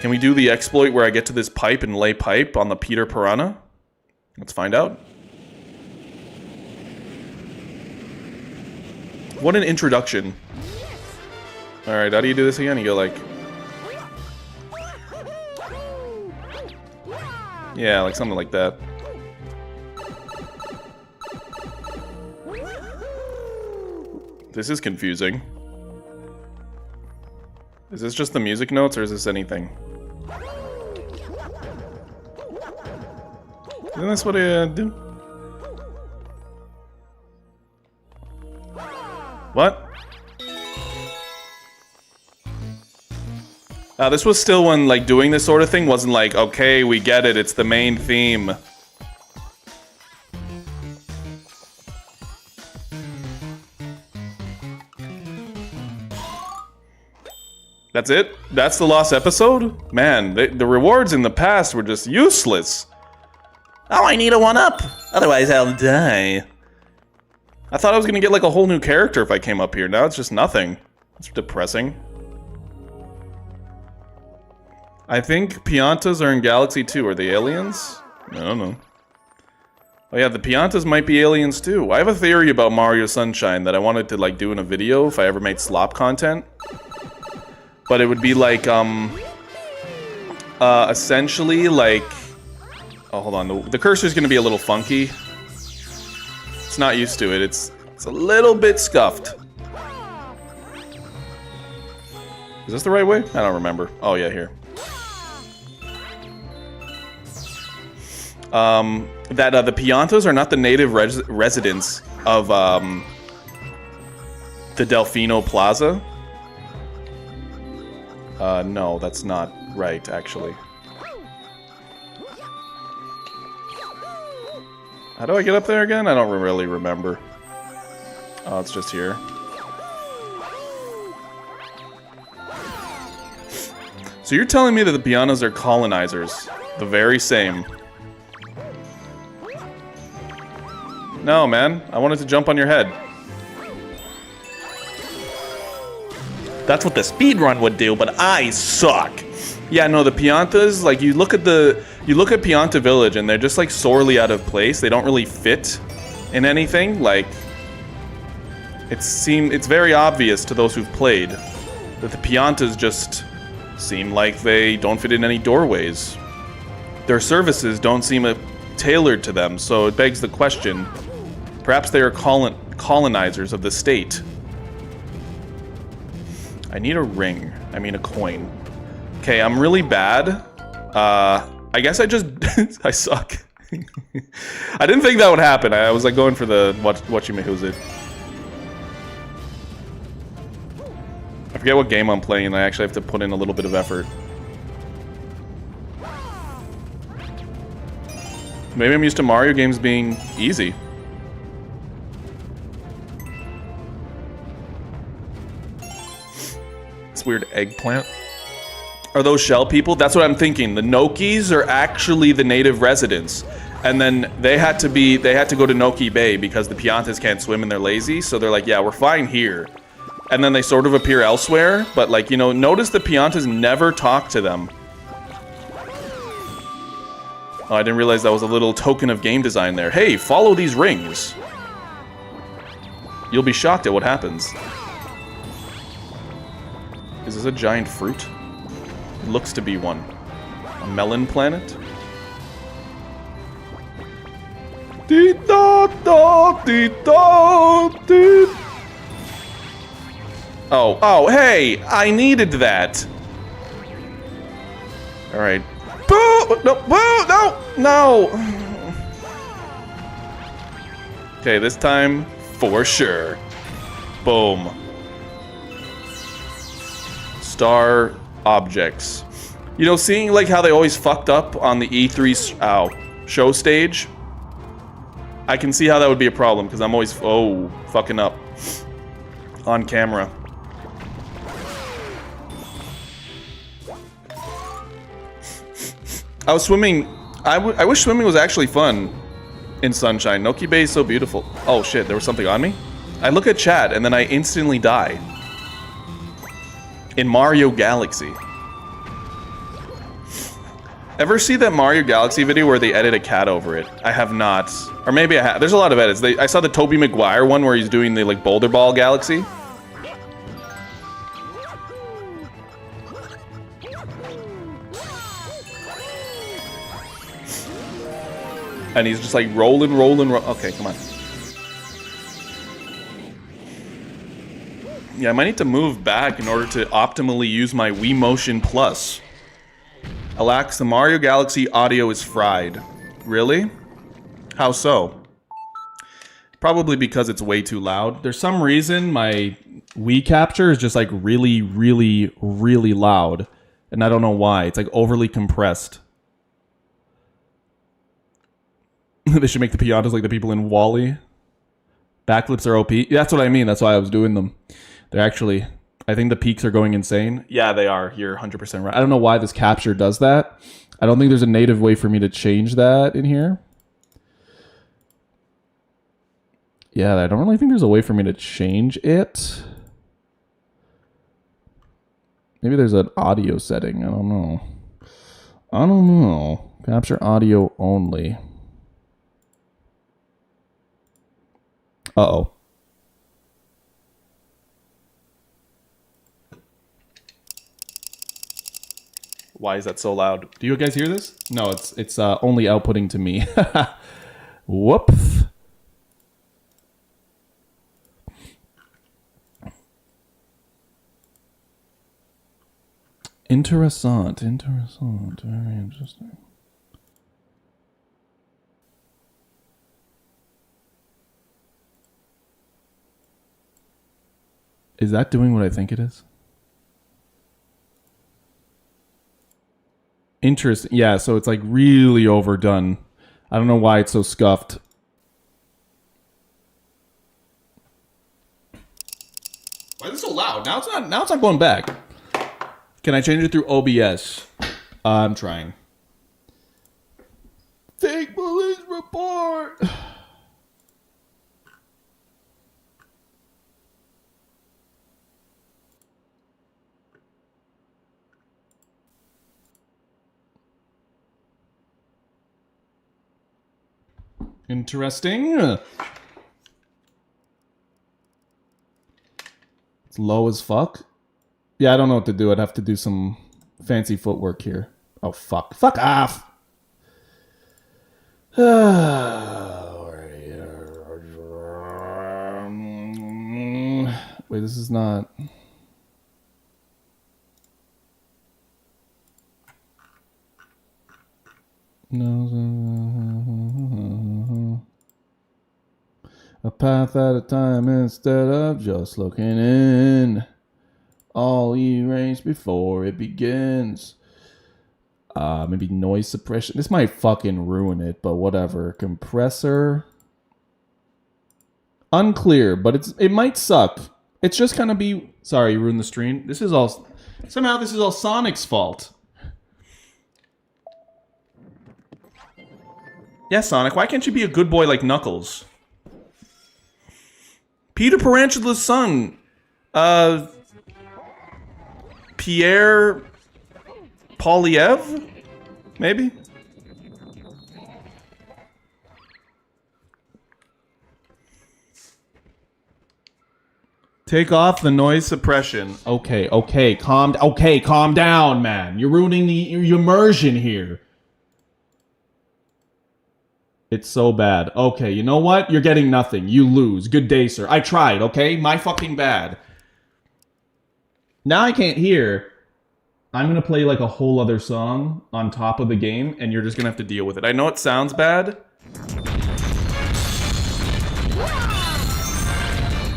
Can we do the exploit where I get to this pipe and lay pipe on the Peter Piranha? Let's find out. What an introduction. Alright, how do you do this again? You go like... Yeah, like something like that. This is confusing. Is this just the music notes or is this anything? Isn't this what I do? What? This was still when, like, doing this sort of thing wasn't like, okay, we get it, it's the main theme. That's it? That's the lost episode? Man, the rewards in the past were just useless. Oh, I need a 1-up. Otherwise, I'll die. I thought I was gonna get, like, a whole new character if I came up here. Now it's just nothing. It's depressing. I think Piantas are in Galaxy 2. Are they aliens? I don't know. Oh yeah, the Piantas might be aliens too. I have a theory about Mario Sunshine that I wanted to like do in a video if I ever made slop content. But it would be like, essentially like... Oh, hold on. The cursor's gonna be a little funky. It's not used to it. It's a little bit scuffed. Is this the right way? I don't remember. Oh yeah, here. That the Piantas are not the native residents of the Delfino Plaza. No, that's not right, actually. How do I get up there again? I don't really remember. Oh, it's just here. So you're telling me that the Pianas are colonizers? The very same. No, man. I wanted to jump on your head. That's what the speedrun would do, but I suck. Yeah, no, the Piantas, like, you look at Pianta Village and they're just, like, sorely out of place. They don't really fit in anything. Like, it's very obvious to those who've played that the Piantas just seem like they don't fit in any doorways. Their services don't seem tailored to them, so it begs the question, perhaps they are colonizers of the state. I need a ring. I mean a coin. Okay, I'm really bad. I guess I just... I suck. I didn't think that would happen. I was like going for the whatchamahoosit. I forget what game I'm playing and I actually have to put in a little bit of effort. Maybe I'm used to Mario games being easy. This weird eggplant. Are those shell people? That's what I'm thinking. The Nokis are actually the native residents. And then they had to go to Noki Bay because the Piantas can't swim and they're lazy. So they're like, yeah, we're fine here. And then they sort of appear elsewhere. But like, you know, notice the Piantas never talk to them. Oh, I didn't realize that was a little token of game design there. Hey, follow these rings. You'll be shocked at what happens. Is this a giant fruit? It looks to be one. A melon planet? Oh, hey! I needed that! Alright. Boo! No! Boo! No! No! Okay, this time, for sure. Boom. Star objects. You know, seeing like how they always fucked up on the E3 show stage, I can see how that would be a problem because I'm always fucking up on camera. I was swimming. I wish swimming was actually fun in Sunshine. Noki Bay is so beautiful. Oh shit, there was something on me? I look at chat and then I instantly die. In Mario Galaxy. Ever see that Mario Galaxy video where they edit a cat over it? I have not. Or maybe I have. There's a lot of edits. I saw the Tobey Maguire one where he's doing the like Boulder Ball Galaxy. And he's just like rolling. Okay, come on. Yeah, I might need to move back in order to optimally use my Wii Motion Plus. Alax, the Mario Galaxy audio is fried. Really? How so? Probably because it's way too loud. There's some reason my Wii capture is just like really loud. And I don't know why. It's like overly compressed. They should make the Piantas like the people in WALL-E. Backflips are OP. That's what I mean. That's why I was doing them. They're actually... I think the peaks are going insane. Yeah, they are. You're 100% right. I don't know why this capture does that. I don't think there's a native way for me to change that in here. Yeah, I don't really think there's a way for me to change it. Maybe there's an audio setting. I don't know. Capture audio only. Uh-oh. Why is that so loud? Do you guys hear this? No, it's only outputting to me. Whoops. Interessant. Very interesting. Is that doing what I think it is? Interesting. Yeah, so it's like really overdone. I don't know why it's so scuffed. Why is it so loud? Now it's not going back. Can I change it through OBS? I'm trying. Fake police report. Interesting. It's low as fuck. Yeah, I don't know what to do. I'd have to do some fancy footwork here. Oh, fuck. Fuck off! Wait, this is not... No. A path at a time instead of just looking in. All erased before it begins. Maybe noise suppression. This might fucking ruin it, but whatever. Compressor. Unclear, but it might suck. It's just gonna be... Sorry, you ruined the stream. This is all... Somehow this is all Sonic's fault. Yeah, Sonic, why can't you be a good boy like Knuckles? Peter Parantula's son. Pierre Polyev? Maybe? Take off the noise suppression. Okay, calm down, man. You're ruining your immersion here. It's so bad. Okay, you know what? You're getting nothing. You lose. Good day, sir. I tried, okay? My fucking bad. Now I can't hear. I'm gonna play like a whole other song on top of the game, and you're just gonna have to deal with it. I know it sounds bad.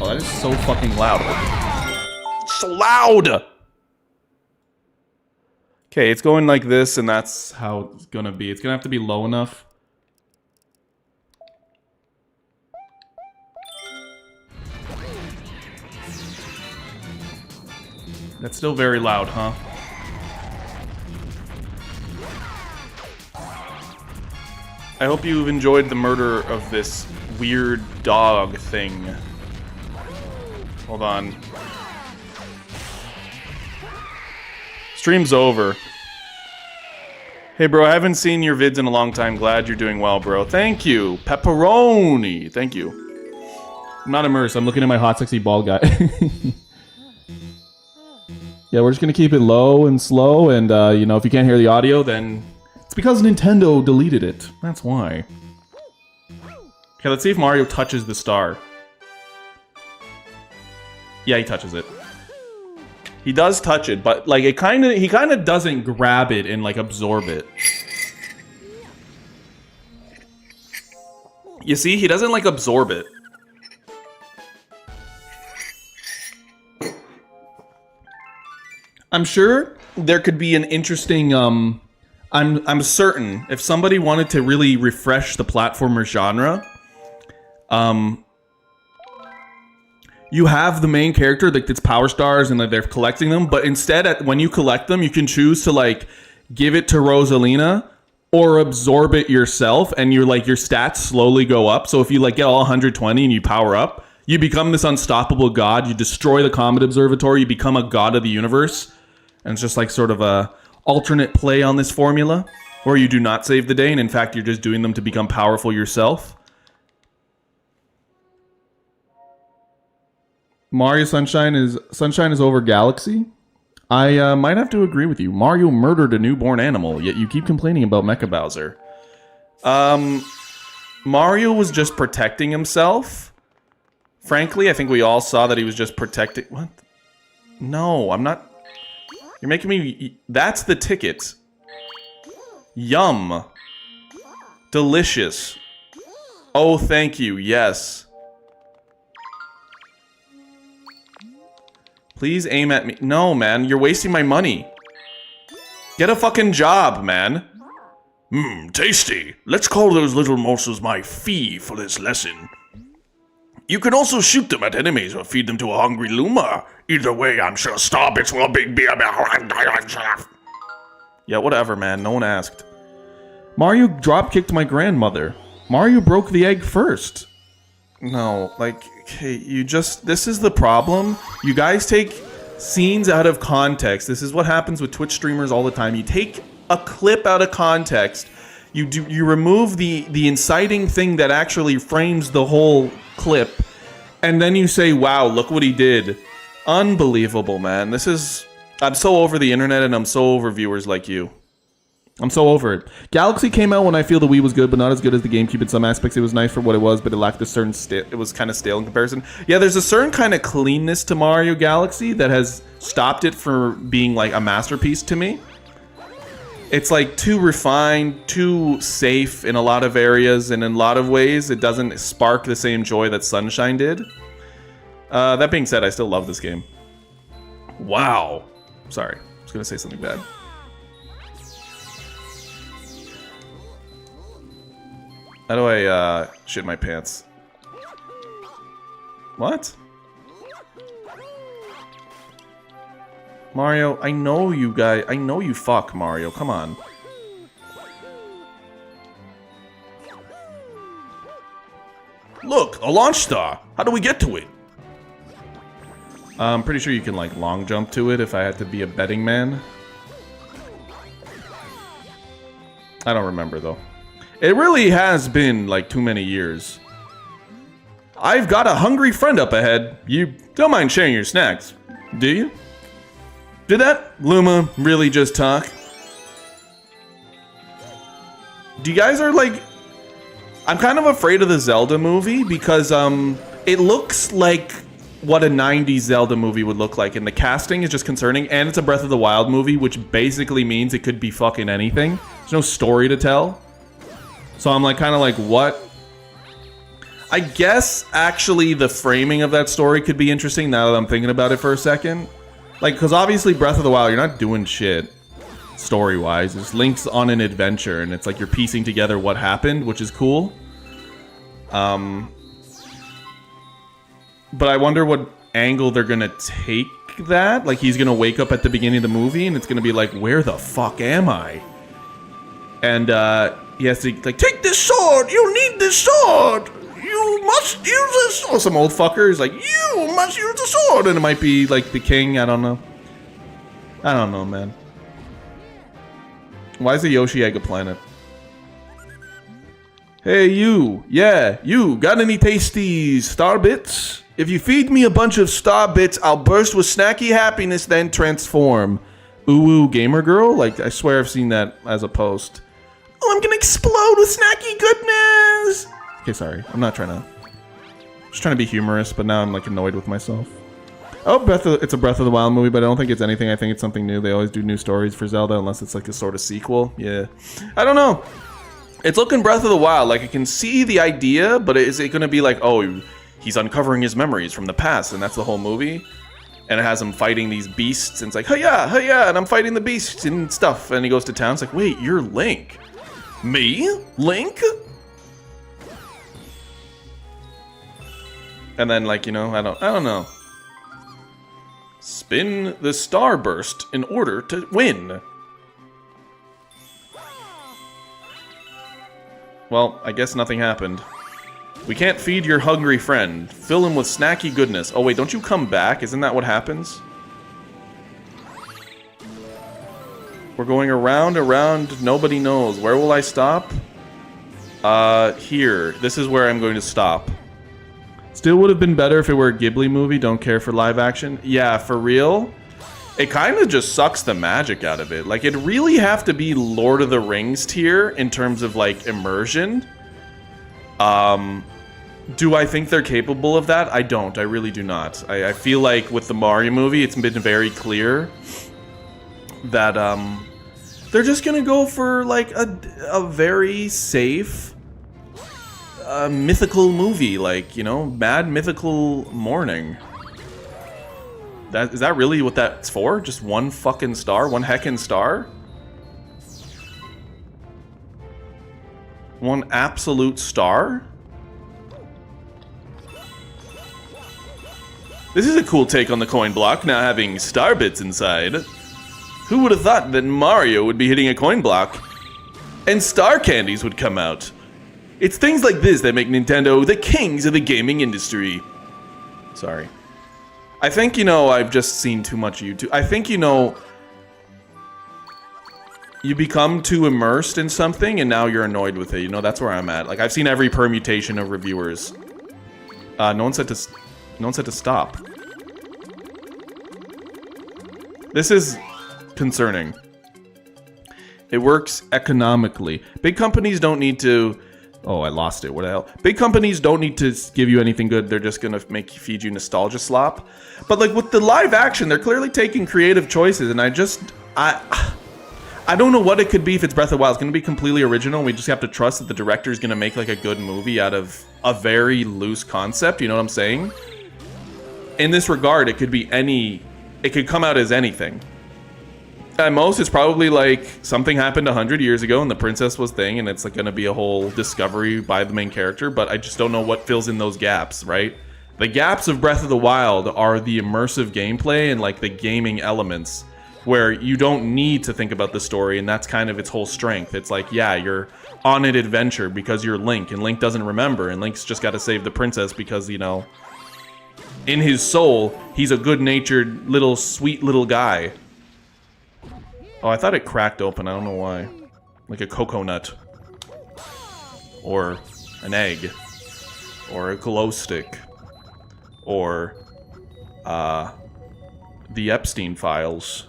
Oh, that is so fucking loud. So loud! Okay, it's going like this, and that's how it's gonna be. It's gonna have to be low enough. That's still very loud, huh? I hope you've enjoyed the murder of this weird dog thing. Hold on. Stream's over. Hey, bro, I haven't seen your vids in a long time. Glad you're doing well, bro. Thank you. Pepperoni. Thank you. I'm not immersed. I'm looking at my hot, sexy bald guy. Yeah, we're just going to keep it low and slow. And, you know, if you can't hear the audio, then it's because Nintendo deleted it. That's why. Okay, let's see if Mario touches the star. Yeah, he touches it. He does touch it, but like he kind of doesn't grab it and like absorb it. You see, he doesn't like absorb it. I'm sure there could be an interesting I'm certain if somebody wanted to really refresh the platformer genre, you have the main character, like it's power stars and like they're collecting them, but instead when you collect them, you can choose to like give it to Rosalina or absorb it yourself, and your stats slowly go up. So if you like get all 120 and you power up, you become this unstoppable god. You destroy the Comet Observatory, you become a god of the universe. And it's just like sort of a alternate play on this formula, where you do not save the day, and in fact you're just doing them to become powerful yourself. Mario Sunshine is over Galaxy. I might have to agree with you. Mario murdered a newborn animal, yet you keep complaining about Mecha Bowser. Mario was just protecting himself. Frankly, I think we all saw that he was just protecting... What? No, I'm not... You're making me... That's the ticket. Yum. Delicious. Oh, thank you. Yes. Please aim at me. No, man. You're wasting my money. Get a fucking job, man. Tasty. Let's call those little morsels my fee for this lesson. You can also shoot them at enemies or feed them to a hungry Luma. Either way, I'm sure Starbits will be Yeah, whatever, man. No one asked. Mario drop-kicked my grandmother. Mario broke the egg first. No, like, okay, this is the problem. You guys take scenes out of context. This is what happens with Twitch streamers all the time. You take a clip out of context. You remove the inciting thing that actually frames the whole clip, and then you say, wow, look what he did. Unbelievable, man. I'm so over the internet, and I'm so over viewers like you. I'm so over it. Galaxy came out when I feel the Wii was good, but not as good as the GameCube in some aspects. It was nice for what it was, but it lacked a certain it was kind of stale in comparison. Yeah, there's a certain kind of cleanness to Mario Galaxy that has stopped it from being like a masterpiece to me. It's like too refined, too safe in a lot of areas, and in a lot of ways, it doesn't spark the same joy that Sunshine did. That being said, I still love this game. Wow. Sorry, I was gonna say something bad. How do I, shit my pants? What? Mario, I know you guys. I know you fuck, Mario. Come on. Look, a launch star. How do we get to it? I'm pretty sure you can, like, long jump to it if I had to be a betting man. I don't remember, though. It really has been, like, too many years. I've got a hungry friend up ahead. You don't mind sharing your snacks, do you? Did that Luma really just talk? Do you guys are like... I'm kind of afraid of the Zelda movie because it looks like what a 90s Zelda movie would look like, and the casting is just concerning, and it's a Breath of the Wild movie, which basically means it could be fucking anything. There's no story to tell. So I'm like kind of like, what? I guess actually the framing of that story could be interesting now that I'm thinking about it for a second. Like, because obviously Breath of the Wild, you're not doing shit story-wise. It's Link's on an adventure, and it's like you're piecing together what happened, which is cool. But I wonder what angle they're gonna take that. Like, he's gonna wake up at the beginning of the movie, and it's gonna be like, where the fuck am I? And he has to, like, take this sword! You need this sword! You must use this sword! Some old fucker is like, you must use the sword! And it might be, like, the king, I don't know. I don't know, man. Why is the Yoshi egg a planet? Hey, you! Yeah, you! Got any tasty star bits? If you feed me a bunch of star bits, I'll burst with snacky happiness, then transform. Ooh, gamer girl? Like, I swear I've seen that as a post. Oh, I'm gonna explode with snacky goodness! Okay, sorry. I'm not trying to... Just trying to be humorous, but now I'm, like, annoyed with myself. Oh, it's a Breath of the Wild movie, but I don't think it's anything. I think it's something new. They always do new stories for Zelda, unless it's, like, a sort of sequel. Yeah. I don't know. It's looking Breath of the Wild. Like, I can see the idea, but is it gonna be like, oh, he's uncovering his memories from the past, and that's the whole movie? And it has him fighting these beasts, and it's like, hey-ya, and I'm fighting the beasts and stuff. And he goes to town. It's like, wait, you're Link. Me? Link? And then, like, you know, I don't know. Spin the starburst in order to win. Well, I guess nothing happened. We can't feed your hungry friend. Fill him with snacky goodness. Oh wait, don't you come back? Isn't that what happens? We're going around, nobody knows. Where will I stop? Here. This is where I'm going to stop. Still would have been better if it were a Ghibli movie. Don't care for live action. Yeah, for real. It kind of just sucks the magic out of it. Like, it'd really have to be Lord of the Rings tier in terms of, like, immersion. Do I think they're capable of that? I don't. I really do not. I feel like with the Mario movie, it's been very clear that, they're just gonna go for, like, a very safe, mythical movie. Like, you know, Mad Mythical Morning. Is that really what that's for? Just one fucking star? One heckin' star? One absolute star? This is a cool take on the coin block, now having star bits inside. Who would have thought that Mario would be hitting a coin block and star candies would come out? It's things like this that make Nintendo the kings of the gaming industry. Sorry. I think, you know, I've just seen too much YouTube. I think, you know, you become too immersed in something and now you're annoyed with it. You know, that's where I'm at. Like, I've seen every permutation of reviewers. No one said to stop. This is concerning. It works economically. Big companies don't need to... Oh, I lost it. What the hell? Big companies don't need to give you anything good. They're just gonna feed you nostalgia slop. But like with the live action, they're clearly taking creative choices, and I don't know what it could be if it's Breath of the Wild. It's gonna be completely original. We just have to trust that the director is gonna make like a good movie out of a very loose concept. You know what I'm saying? In this regard, it could be any. It could come out as anything. At most, it's probably like something happened 100 years ago and the princess was thing, and it's like going to be a whole discovery by the main character, but I just don't know what fills in those gaps, right? The gaps of Breath of the Wild are the immersive gameplay and like the gaming elements where you don't need to think about the story, and that's kind of its whole strength. It's like, yeah, you're on an adventure because you're Link, and Link doesn't remember, and Link's just got to save the princess because, you know, in his soul, he's a good-natured little sweet little guy. Oh, I thought it cracked open. I don't know why. Like a coconut. Or an egg. Or a glow stick. Or, the Epstein files.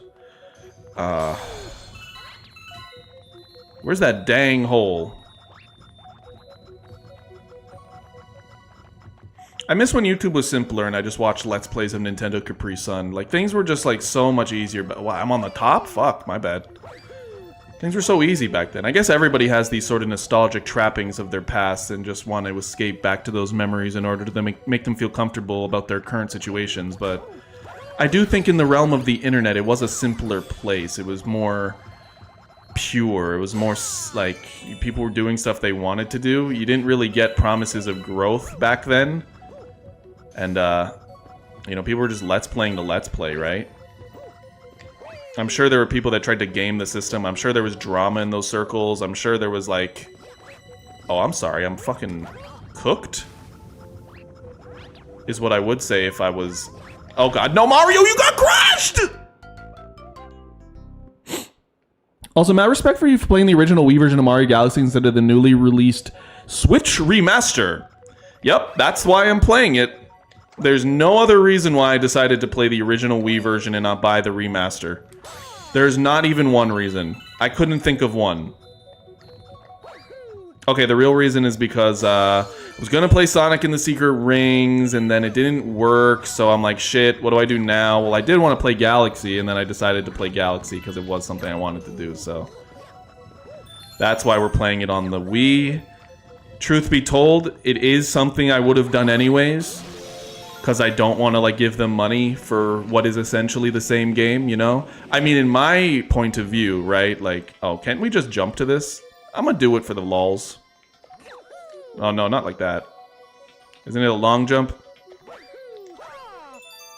Where's that dang hole? I miss when YouTube was simpler and I just watched Let's Plays of Nintendo Capri Sun. Like, things were just, like, so much easier. But, wow, I'm on the top? Fuck, my bad. Things were so easy back then. I guess everybody has these sort of nostalgic trappings of their past and just want to escape back to those memories in order to make them feel comfortable about their current situations. But I do think in the realm of the internet, it was a simpler place. It was more pure. It was more, like, people were doing stuff they wanted to do. You didn't really get promises of growth back then. And, you know, people were just Let's Playing the Let's Play, right? I'm sure there were people that tried to game the system. I'm sure there was drama in those circles. I'm sure there was, like... Oh, I'm sorry. I'm fucking cooked? Is what I would say if I was... Oh, God. No, Mario, you got crushed! Also, mad respect for you for playing the original Wii version of Mario Galaxy instead of the newly released Switch Remaster. Yep, that's why I'm playing it. There's no other reason why I decided to play the original Wii version and not buy the remaster. There's not even one reason. I couldn't think of one. Okay, the real reason is because I was gonna play Sonic and the Secret Rings, and then it didn't work, so I'm like, shit, what do I do now? Well, I did want to play Galaxy, and then I decided to play Galaxy because it was something I wanted to do, so... That's why we're playing it on the Wii. Truth be told, it is something I would have done anyways. Because I don't want to, like, give them money for what is essentially the same game, you know? I mean, in my point of view, right? Like, oh, can't we just jump to this? I'm gonna do it for the lols. Oh, no, not like that. Isn't it a long jump?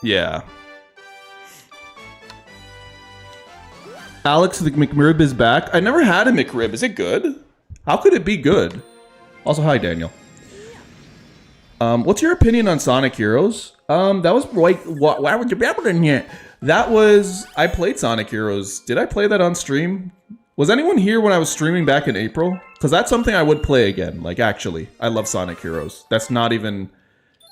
Yeah. Alex, the McRib is back. I never had a McRib. Is it good? How could it be good? Also, hi, Daniel. What's your opinion on Sonic Heroes? That was like, why would you be able to here? That was, I played Sonic Heroes. Did I play that on stream? Was anyone here when I was streaming back in April? Because that's something I would play again, like, actually. I love Sonic Heroes. That's not even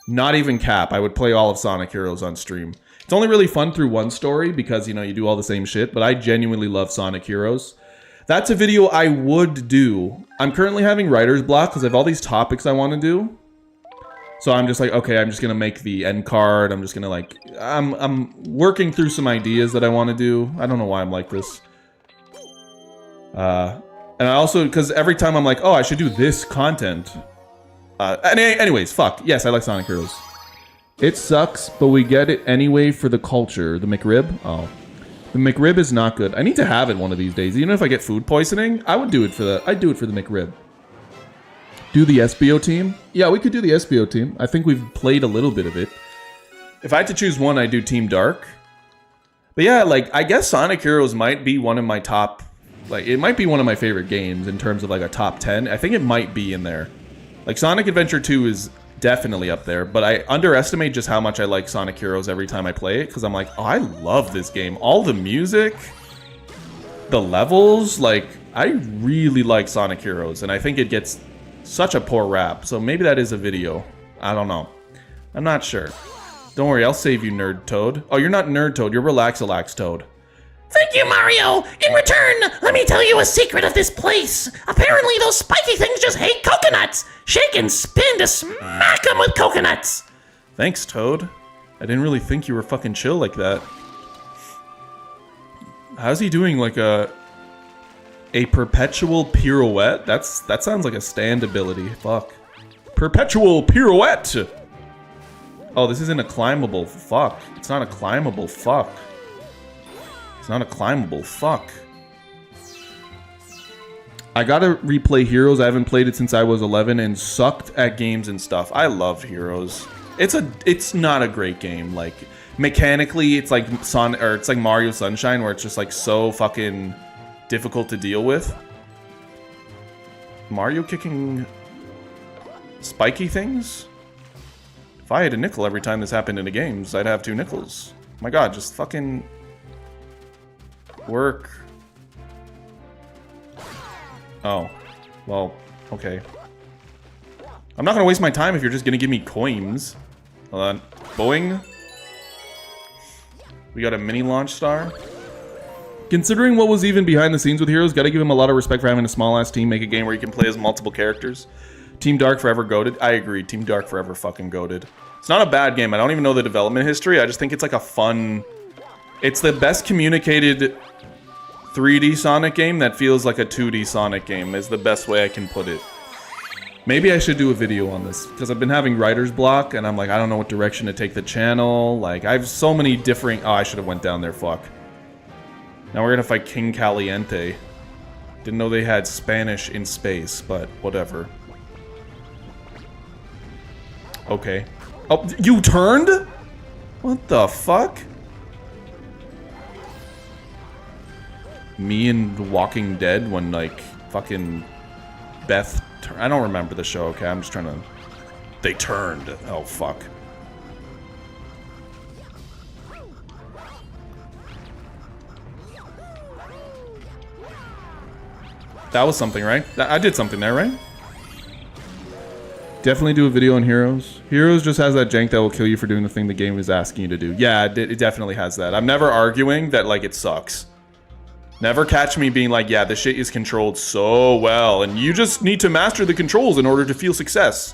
Not even cap. I would play all of Sonic Heroes on stream. It's only really fun through one story because, you know, you do all the same shit, but I genuinely love Sonic Heroes. That's a video I would do. I'm currently having writer's block because I have all these topics I want to do. So I'm just like, okay, I'm just going to make the end card. I'm just going to like, I'm working through some ideas that I want to do. I don't know why I'm like this. And I also, because every time I'm like, oh, I should do this content. Anyways, fuck. Yes, I like Sonic Heroes. It sucks, but we get it anyway for the culture. The McRib? Oh. The McRib is not good. I need to have it one of these days. Even if I get food poisoning, I would do it for the, I'd do it for the McRib. Do the SBO team? Yeah, we could do the SBO team. I think we've played a little bit of it. If I had to choose one, I'd do Team Dark. But yeah, like, I guess Sonic Heroes might be one of my top, like, it might be one of my favorite games in terms of, like, a top 10. I think it might be in there. Like, Sonic Adventure 2 is definitely up there, but I underestimate just how much I like Sonic Heroes every time I play it, because I'm like, oh, I love this game. All the music, the levels, like, I really like Sonic Heroes, and I think it gets such a poor rap, so maybe that is a video. I don't know. I'm not sure. Don't worry, I'll save you, Nerd Toad. Oh, you're not Nerd Toad, you're Relaxalax Toad. Thank you, Mario! In return, let me tell you a secret of this place. Apparently those spiky things just hate coconuts! Shake and spin to smack them with coconuts! Thanks, Toad. I didn't really think you were fucking chill like that. How's he doing, like a perpetual pirouette? That sounds like a stand ability. Fuck. Perpetual pirouette! Oh, this isn't a climbable. Fuck. It's not a climbable. Fuck. It's not a climbable. Fuck. I gotta replay Heroes. I haven't played it since I was 11 and sucked at games and stuff. I love Heroes. It's not a great game. Like, mechanically, it's like it's like Mario Sunshine, where it's just like so fucking difficult to deal with. Mario kicking spiky things? If I had a nickel every time this happened in the games, I'd have 2 nickels. My god, just fucking work. Oh. Well, okay. I'm not gonna waste my time if you're just gonna give me coins. Hold on. Boing. We got a mini launch star. Considering what was even behind the scenes with Heroes, gotta give him a lot of respect for having a small-ass team make a game where you can play as multiple characters. Team Dark forever goated. I agree. Team Dark forever fucking goated. It's not a bad game. I don't even know the development history. I just think it's like a fun... It's the best communicated 3D Sonic game that feels like a 2D Sonic game is the best way I can put it. Maybe I should do a video on this, because I've been having writer's block, and I'm like, I don't know what direction to take the channel. Like, I have so many different... Oh, I should have went down there, fuck. Now we're gonna fight King Caliente. Didn't know they had Spanish in space, but whatever. Okay. Oh, you turned? What the fuck? Me and The Walking Dead when, like, fucking Beth... I don't remember the show, okay? I'm just trying to... They turned. Oh, fuck. That was something, right? I did something there, right? Definitely do a video on Heroes. Heroes just has that jank that will kill you for doing the thing the game is asking you to do. Yeah, it definitely has that. I'm never arguing that, like, it sucks. Never catch me being like, yeah, this shit is controlled so well, and you just need to master the controls in order to feel success.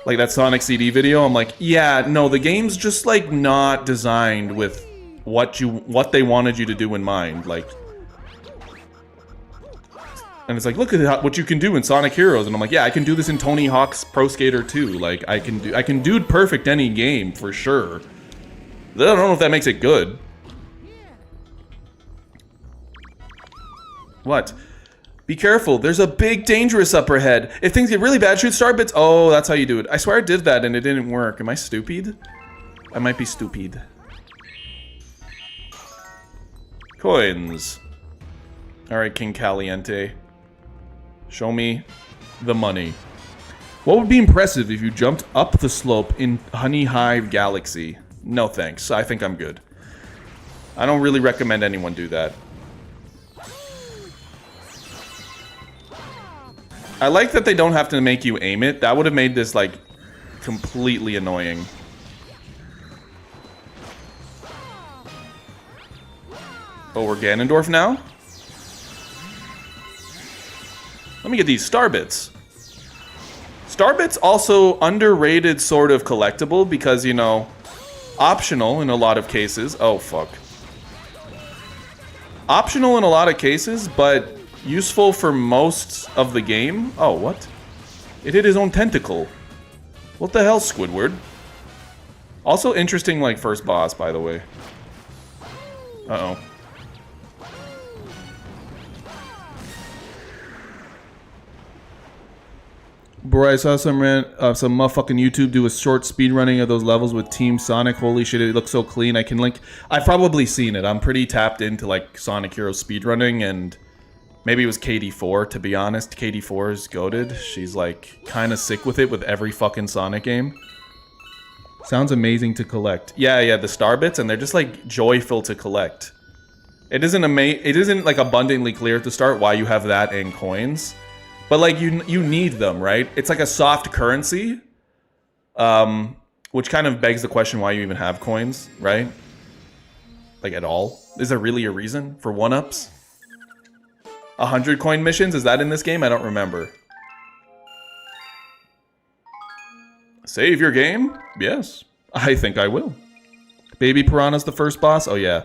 Like that Sonic CD video, I'm like, yeah, no, the game's just, like, not designed with what they wanted you to do in mind. Like... And it's like, look at what you can do in Sonic Heroes, and I'm like, yeah, I can do this in Tony Hawk's Pro Skater 2. Like, I can do perfect any game for sure. I don't know if that makes it good. What? Be careful. There's a big dangerous up ahead. If things get really bad, shoot star bits. Oh, that's how you do it. I swear I did that and it didn't work. Am I stupid? I might be stupid. Coins. Alright, King Caliente. Show me the money. What would be impressive if you jumped up the slope in Honey Hive Galaxy? No thanks. I think I'm good. I don't really recommend anyone do that. I like that they don't have to make you aim it. That would have made this, like, completely annoying. Oh, we're Ganondorf now? Let me get these star bits. Star bits also underrated sort of collectible because, you know, optional in a lot of cases. Oh, fuck. Optional in a lot of cases, but useful for most of the game. Oh, what? It hit his own tentacle. What the hell, Squidward? Also interesting, like, first boss, by the way. Uh-oh. Bro, I saw some motherfucking YouTube do a short speedrunning of those levels with Team Sonic. Holy shit, it looks so clean. I can link... I've probably seen it. I'm pretty tapped into, like, Sonic Heroes speedrunning, and maybe it was KD4, to be honest. KD4 is goated. She's, like, kind of sick with it with every fucking Sonic game. Sounds amazing to collect. Yeah, the star bits, and they're just, like, joyful to collect. It isn't, like, abundantly clear at the start why you have that and coins. But, like, you need them, right? It's like a soft currency. Which kind of begs the question why you even have coins, right? Like, at all? Is there really a reason for 1-ups? 100 coin missions? Is that in this game? I don't remember. Save your game? Yes. I think I will. Baby Piranha's the first boss? Oh, yeah.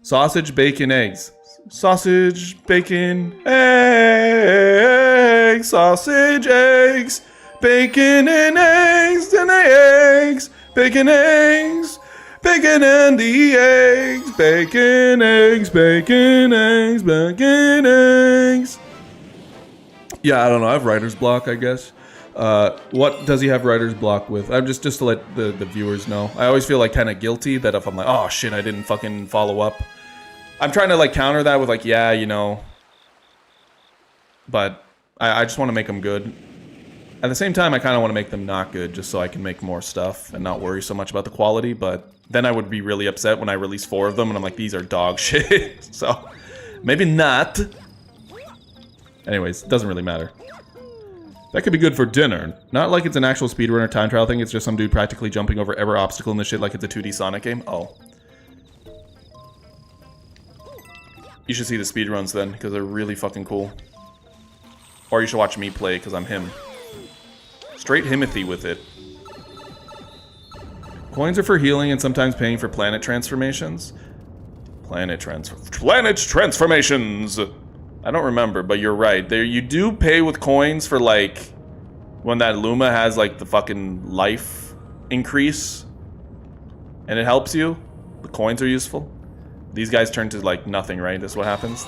Sausage, bacon, eggs. Sausage, bacon, eggs, sausage, eggs, bacon and eggs, and the eggs, bacon, eggs, bacon and the eggs, bacon, eggs, bacon, eggs, bacon, eggs. Yeah, I don't know. I have writer's block, I guess. What does he have writer's block with? I'm just to let the viewers know. I always feel like kind of guilty that if I'm like, oh shit, I didn't fucking follow up. I'm trying to, like, counter that with, like, yeah, you know. But I just want to make them good. At the same time, I kind of want to make them not good just so I can make more stuff and not worry so much about the quality. But then I would be really upset when I release 4 of them and I'm like, these are dog shit. So, maybe not. Anyways, it doesn't really matter. That could be good for dinner. Not like it's an actual speedrunner time trial thing. It's just some dude practically jumping over every obstacle in this shit like it's a 2D Sonic game. Oh. You should see the speedruns then, because they're really fucking cool. Or you should watch me play, because I'm him. Straight Himothy with it. Coins are for healing and sometimes paying for planet transformations. Planet transformations! I don't remember, but you're right. There, you do pay with coins for, like, when that Luma has, like, the fucking life increase. And it helps you. The coins are useful. These guys turn to, like, nothing, right? That's what happens?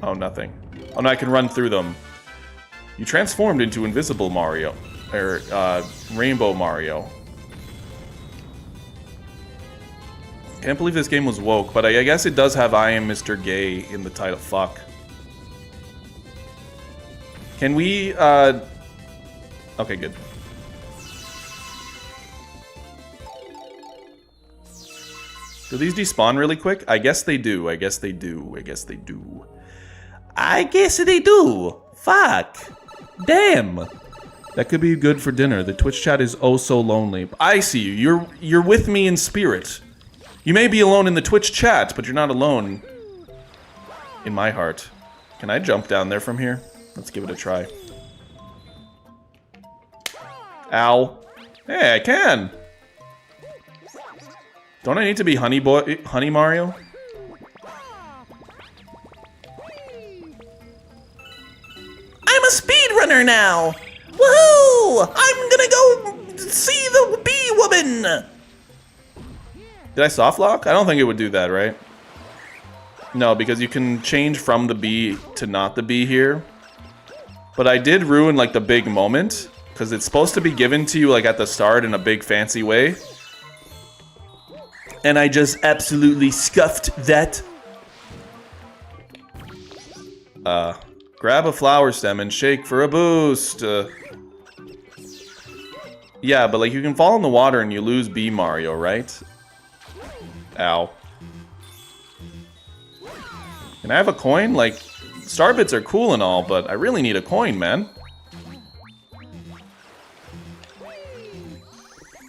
Oh, nothing. Oh, no, I can run through them. You transformed into Invisible Mario. Or, Rainbow Mario. Can't believe this game was woke, but I guess it does have I Am Mr. Gay in the title. Fuck. Can we, Okay, good. Do these despawn really quick? I guess they do. I guess they do. I guess they do. I guess they do. Fuck. Damn. That could be good for dinner. The Twitch chat is oh so lonely. I see you. You're with me in spirit. You may be alone in the Twitch chat, but you're not alone in my heart. Can I jump down there from here? Let's give it a try. Ow. Hey, I can. Don't I need to be Honey Mario? I'm a speedrunner now! Woohoo! I'm gonna go see the bee woman! Did I soft lock? I don't think it would do that, right? No, because you can change from the bee to not the bee here. But I did ruin, like, the big moment. Because it's supposed to be given to you, like, at the start in a big fancy way. And I just absolutely scuffed that. Grab a flower stem and shake for a boost. Yeah, but, like, you can fall in the water and you lose Bee Mario, right? Ow. Can I have a coin? Like, star bits are cool and all, but I really need a coin, man.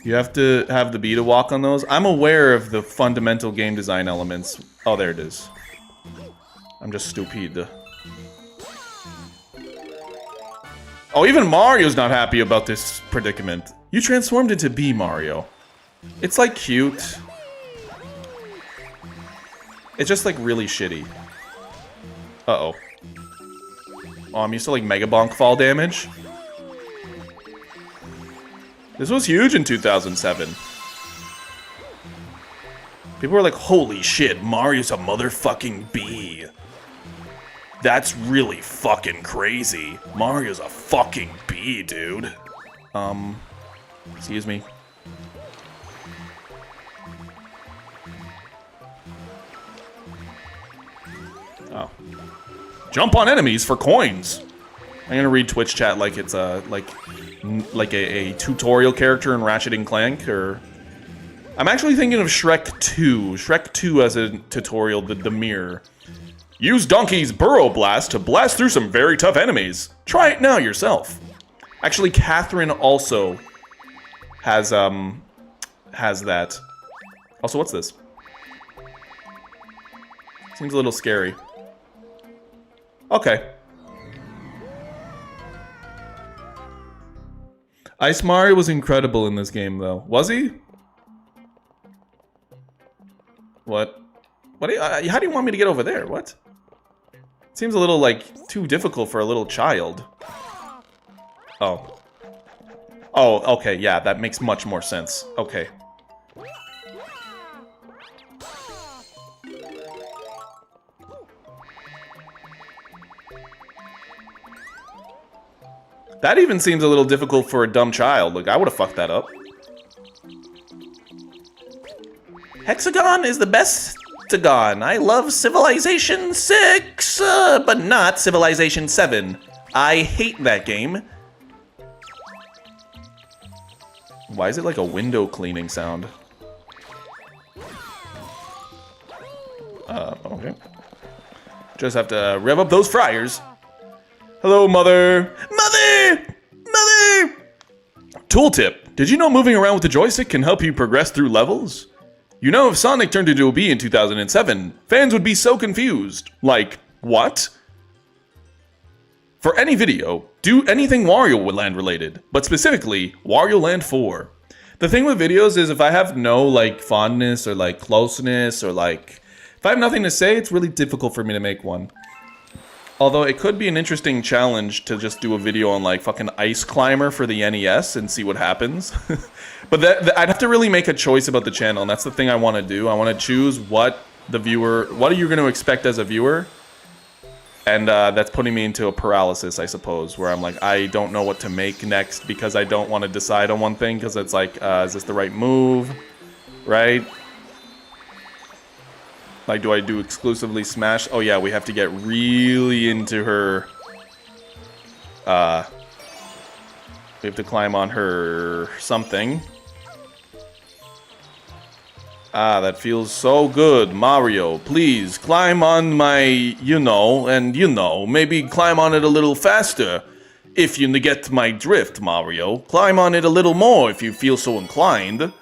You have to have the bee to walk on those. I'm aware of the fundamental game design elements. Oh, there it is. I'm just stupid. Oh, even Mario's not happy about this predicament. You transformed into bee, Mario. It's like cute. It's just like really shitty. Uh-oh. Oh, I'm used to like Mega Bonk fall damage. This was huge in 2007. People were like, holy shit, Mario's a motherfucking bee. That's really fucking crazy. Mario's a fucking bee, dude. Excuse me. Oh. Jump on enemies for coins. I'm gonna read Twitch chat like it's a a tutorial character in Ratchet and Clank, or I'm actually thinking of Shrek 2. Shrek 2 as a tutorial, the mirror. Use Donkey's Burrow Blast to blast through some very tough enemies. Try it now yourself. Actually, Catherine also has that. Also, what's this? Seems a little scary. Okay. Ice Mario was incredible in this game, though. Was he? What? What? How do you want me to get over there? What? Seems a little, like, too difficult for a little child. Oh. Oh, okay, yeah, that makes much more sense. Okay. That even seems a little difficult for a dumb child. Like, I would have fucked that up. Hexagon is the best Hexagon. I love Civilization 6, but not Civilization 7. I hate that game. Why is it like a window cleaning sound? Okay. Just have to rev up those fryers. Hello, Mother. Mother! Mother! Tooltip. Did you know moving around with the joystick can help you progress through levels? You know, if Sonic turned into a bee in 2007, fans would be so confused. Like, what? For any video, do anything Wario Land related, but specifically, Wario Land 4. The thing with videos is if I have no, like, fondness or, like, closeness or, like, if I have nothing to say, it's really difficult for me to make one. Although it could be an interesting challenge to just do a video on like fucking Ice Climber for the NES and see what happens. But I'd have to really make a choice about the channel, and that's the thing I want to do. I want to choose what are you going to expect as a viewer? And that's putting me into a paralysis, I suppose, where I'm like, I don't know what to make next because I don't want to decide on one thing because it's like, is this the right move? Right? Like, do I do exclusively Smash? Oh yeah, we have to get really into her. We have to climb on her something. Ah, that feels so good. Mario, please climb on my, maybe climb on it a little faster. If you get my drift, Mario. Climb on it a little more if you feel so inclined.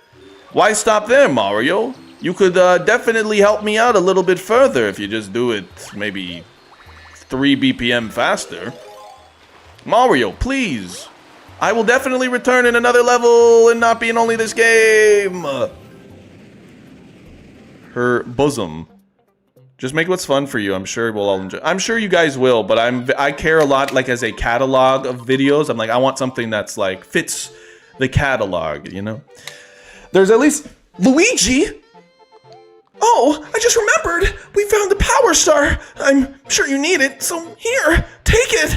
Why stop there, Mario? You could definitely help me out a little bit further if you just do it maybe 3 BPM faster. Mario, please. I will definitely return in another level and not be in only this game. Her bosom. Just make what's fun for you. I'm sure we'll all enjoy. I'm sure you guys will, but I care a lot, like, as a catalog of videos. I'm like, I want something that's like fits the catalog, you know? There's at least Luigi. Oh, I just remembered! We found the Power Star! I'm sure you need it, so here, take it!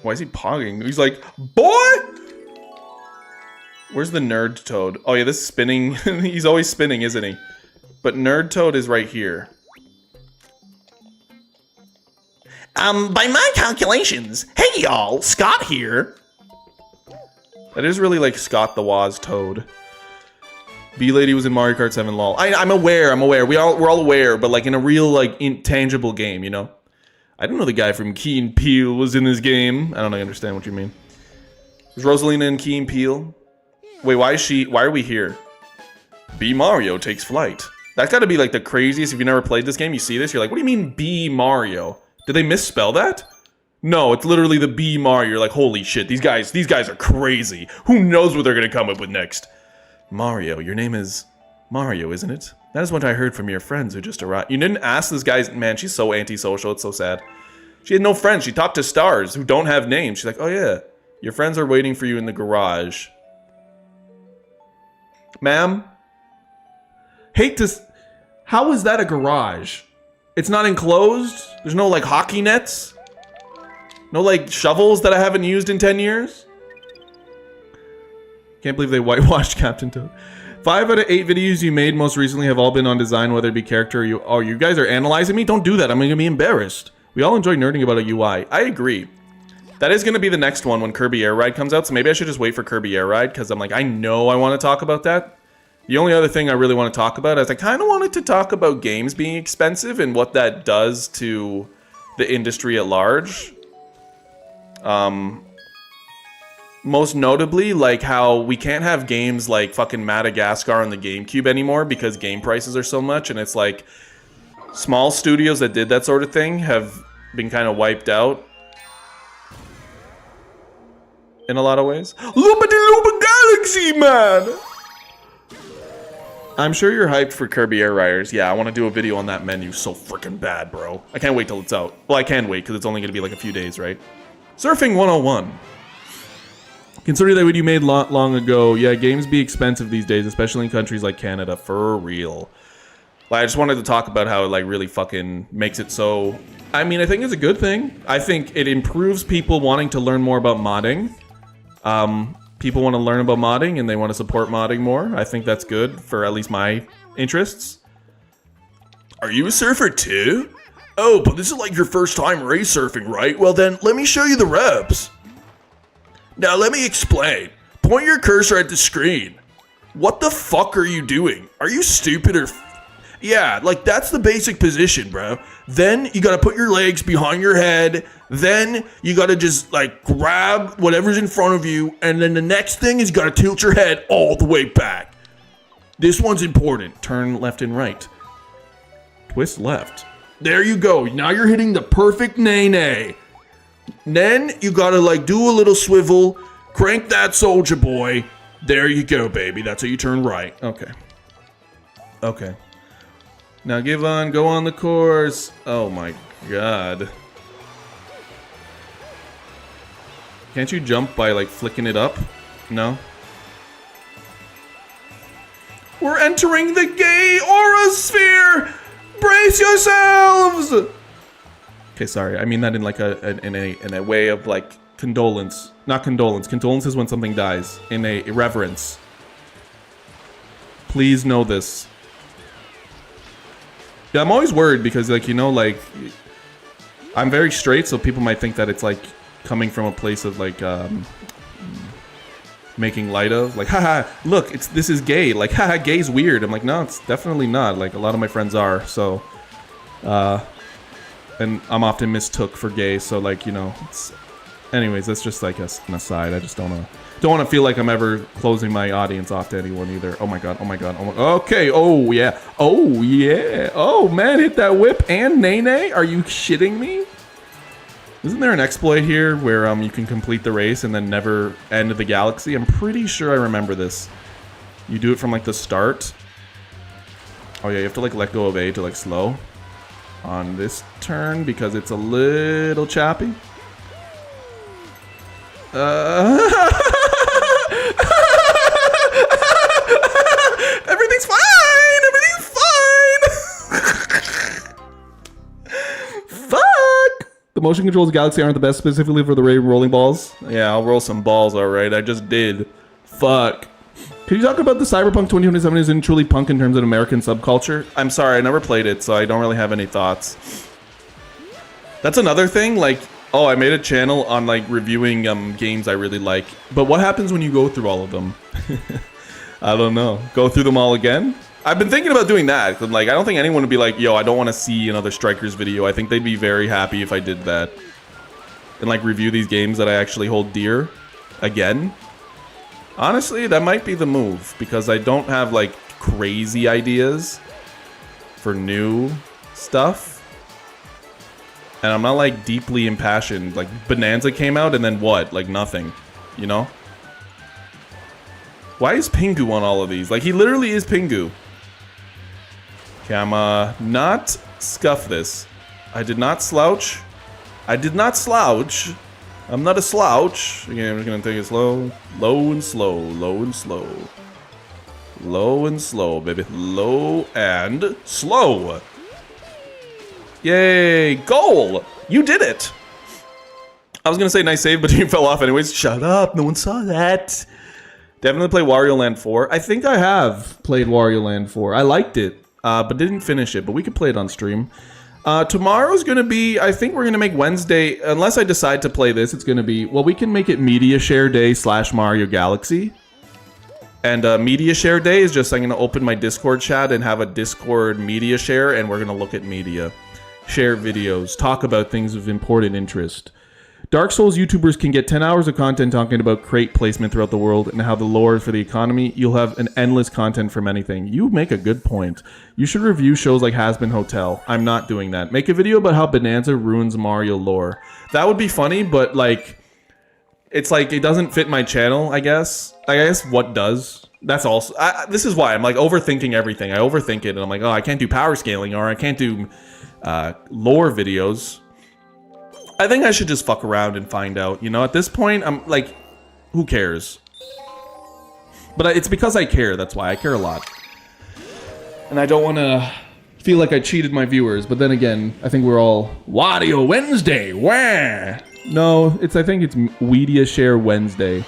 Why is he pogging? He's like, boy! Where's the Nerd Toad? Oh yeah, this is spinning. He's always spinning, isn't he? But Nerd Toad is right here. By my calculations, hey y'all, Scott here. That is really like Scott the Woz Toad. B-Lady was in Mario Kart 7 lol. I'm aware. We're all aware, but like in a real, like, intangible game, you know? I didn't know the guy from Key and Peele was in this game. I don't understand what you mean. Is Rosalina and Key and Peele? Wait, why are we here? B Mario takes flight. That's gotta be like the craziest. If you never played this game, you see this, you're like, what do you mean B Mario? Did they misspell that? No, it's literally the B Mario. You're like, holy shit, these guys are crazy. Who knows what they're gonna come up with next? Mario, your name is Mario, isn't it? That is what I heard from your friends who just arrived. You didn't ask this guy's... Man, she's so antisocial, it's so sad. She had no friends. She talked to stars who don't have names. She's like, oh yeah, your friends are waiting for you in the garage. Ma'am? Hate to... How is that a garage? It's not enclosed? There's no, like, hockey nets? No, like, shovels that I haven't used in 10 years? Can't believe they whitewashed Captain Toad. 5 out of 8 videos you made most recently have all been on design, whether it be character or you... Oh, you guys are analyzing me? Don't do that. I'm gonna be embarrassed. We all enjoy nerding about a UI. I agree. That is gonna be the next one when Kirby Air Ride comes out, so maybe I should just wait for Kirby Air Ride, because I'm like, I know I want to talk about that. The only other thing I really want to talk about is I kind of wanted to talk about games being expensive and what that does to the industry at large. Most notably, like how we can't have games like fucking Madagascar on the GameCube anymore because game prices are so much, and it's like small studios that did that sort of thing have been kind of wiped out in a lot of ways. Loopa-de-loopa Galaxy, man! I'm sure you're hyped for Kirby Air Riders. Yeah, I want to do a video on that menu so freaking bad, bro. I can't wait till it's out. Well, I can wait because it's only going to be like a few days, right? Surfing 101. Considering that video you made long ago, yeah, games be expensive these days, especially in countries like Canada, for real. Like, I just wanted to talk about how it like really fucking makes it so... I mean, I think it's a good thing. I think it improves people wanting to learn more about modding. People want to learn about modding and they want to support modding more. I think that's good for at least my interests. Are you a surfer too? Oh, but this is like your first time race surfing, right? Well then, let me show you the ropes. Now let me explain. Point your cursor at the screen. What the fuck are you doing? Are you stupid or... Yeah, like that's the basic position, bro. Then you gotta put your legs behind your head. Then you gotta just like grab whatever's in front of you. And then the next thing is you gotta tilt your head all the way back. This one's important. Turn left and right. Twist left. There you go. Now you're hitting the perfect nay-nay. Then you gotta like do a little swivel. Crank that soldier boy. There you go, baby. That's how you turn right. Okay. Okay. Now give on, go on the course. Oh my god. Can't you jump by like flicking it up? No? We're entering the gay aura sphere! Brace yourselves! Okay, sorry. I mean that in like in a way of like condolence. Not condolence. Condolence is when something dies. In a reverence. Please know this. Yeah, I'm always worried because, like, you know, like, I'm very straight, so people might think that it's, like, coming from a place of, like, making light of. Like, haha, look, this is gay. Like, haha, gay's weird. I'm like, no, it's definitely not. Like, a lot of my friends are, so, and I'm often mistook for gay, so, like, you know, it's... Anyways, that's just, like, an aside. I just don't want to feel like I'm ever closing my audience off to anyone either. Oh my god, oh my god, oh my... Okay, oh yeah, oh yeah. Oh man, hit that whip and nay-nay? Are you shitting me? Isn't there an exploit here where you can complete the race and then never end the galaxy? I'm pretty sure I remember this. You do it from like the start. Oh yeah, you have to like let go of A to like slow on this turn because it's a little choppy. Everything's fine! Everything's fine! Fuck! The motion controls of Galaxy aren't the best, specifically for the rolling balls. Yeah, I'll roll some balls, alright. I just did. Fuck. Can you talk about the Cyberpunk 2027 isn't truly punk in terms of American subculture? I'm sorry, I never played it, so I don't really have any thoughts. That's another thing, like... Oh, I made a channel on, like, reviewing games I really like. But what happens when you go through all of them? I don't know. Go through them all again? I've been thinking about doing that. Like, I don't think anyone would be like, yo, I don't want to see another Strikers video. I think they'd be very happy if I did that. And, like, review these games that I actually hold dear. again. Honestly, that might be the move, because I don't have, like, crazy ideas for new stuff. And I'm not, like, deeply impassioned. Like, Bonanza came out, and then what? Like, nothing. You know? Why is Pingu on all of these? Like, he literally is Pingu. Okay, I'm, not scuff this. I did not slouch. I did not slouch. I'm not a slouch. Again, I'm just gonna take it slow. Low and slow. Low and slow. Low and slow, baby. Low and slow. Yay! Goal! You did it! I was gonna say nice save, but you fell off anyways. Shut up, no one saw that. Definitely play Wario Land 4. I think I have played Wario Land 4. I liked it, but didn't finish it, but we could play it on stream. Tomorrow's gonna be, I think we're gonna make Wednesday, unless I decide to play this, it's gonna be, well, we can make it Media Share Day / Mario Galaxy. And Media Share Day is just, I'm gonna open my Discord chat and have a Discord media share, and we're gonna look at media. Share videos, talk about things of important interest. Dark Souls YouTubers can get 10 hours of content talking about crate placement throughout the world and how the lore for the economy. You'll have an endless content from anything. You make a good point. You should review shows like Has Been Hotel. I'm not doing that. Make a video about how Bonanza ruins Mario lore. That would be funny, but like, it's like, it doesn't fit my channel, I guess. I guess what does? That's also, this is why I'm like overthinking everything. I overthink it and I'm like, oh, I can't do power scaling or I can't do lore videos. I think I should just fuck around and find out. You know, at this point, I'm like, who cares? But it's because I care. That's why I care a lot. And I don't want to feel like I cheated my viewers. But then again, I think we're all Wario Wednesday. Wah! No, I think it's Media Share Wednesday.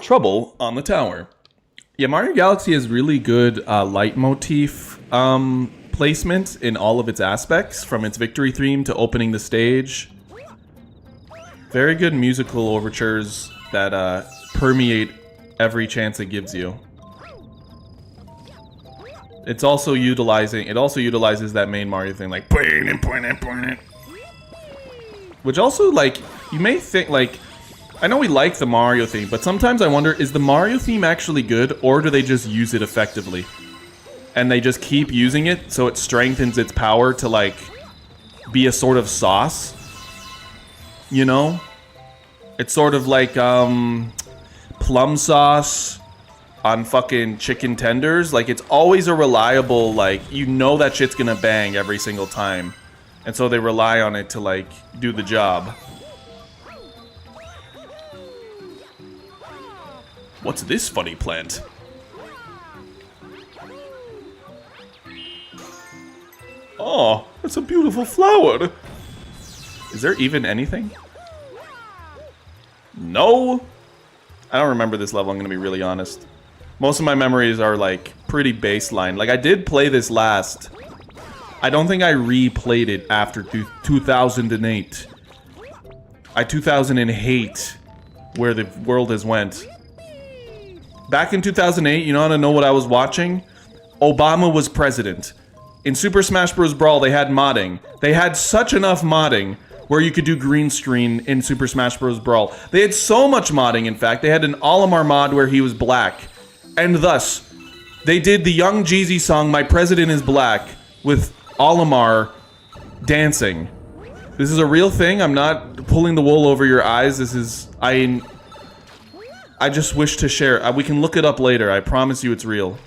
Trouble on the tower. Yeah, Mario Galaxy has really good leitmotif placement in all of its aspects, from its victory theme to opening the stage. Very good musical overtures that permeate every chance it gives you. It also utilizes that main Mario thing, like which also, like, you may think, like, I know we like the Mario theme, but sometimes I wonder, is the Mario theme actually good, or do they just use it effectively? And they just keep using it, so it strengthens its power to, like, be a sort of sauce? You know? It's sort of like, plum sauce on fucking chicken tenders. Like, it's always a reliable, like, you know that shit's gonna bang every single time. And so they rely on it to, like, do the job. What's this funny plant? Oh, it's a beautiful flower. Is there even anything? No. I don't remember this level, I'm gonna be really honest. Most of my memories are, like, pretty baseline. Like, I did play this last. I don't think I replayed it after 2008. I 2008 where the world has went. Back in 2008, you want to know what I was watching? Obama was president. In Super Smash Bros. Brawl, they had modding. They had such enough modding where you could do green screen in Super Smash Bros. Brawl. They had so much modding, in fact. They had an Olimar mod where he was black. And thus, they did the Young Jeezy song, My President is Black, with Olimar dancing. This is a real thing. I'm not pulling the wool over your eyes. This is... I just wish to share. We can look it up later. I promise you it's real.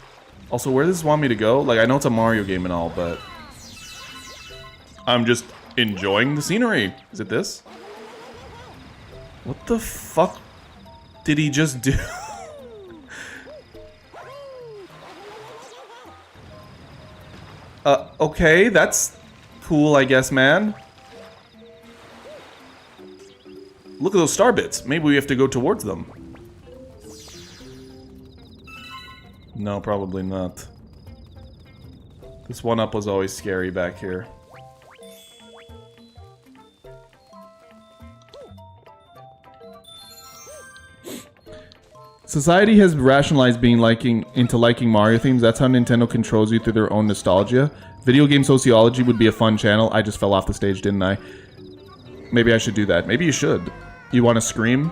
Also, where does this want me to go? Like, I know it's a Mario game and all, but... I'm just enjoying the scenery. Is it this? What the fuck did he just do? Okay, that's cool, I guess, man. Look at those star bits. Maybe we have to go towards them. No, probably not. This 1-up was always scary back here. Society has rationalized being liking Mario themes. That's how Nintendo controls you through their own nostalgia. Video game sociology would be a fun channel. I just fell off the stage, didn't I? Maybe I should do that. Maybe you should. You want to scream?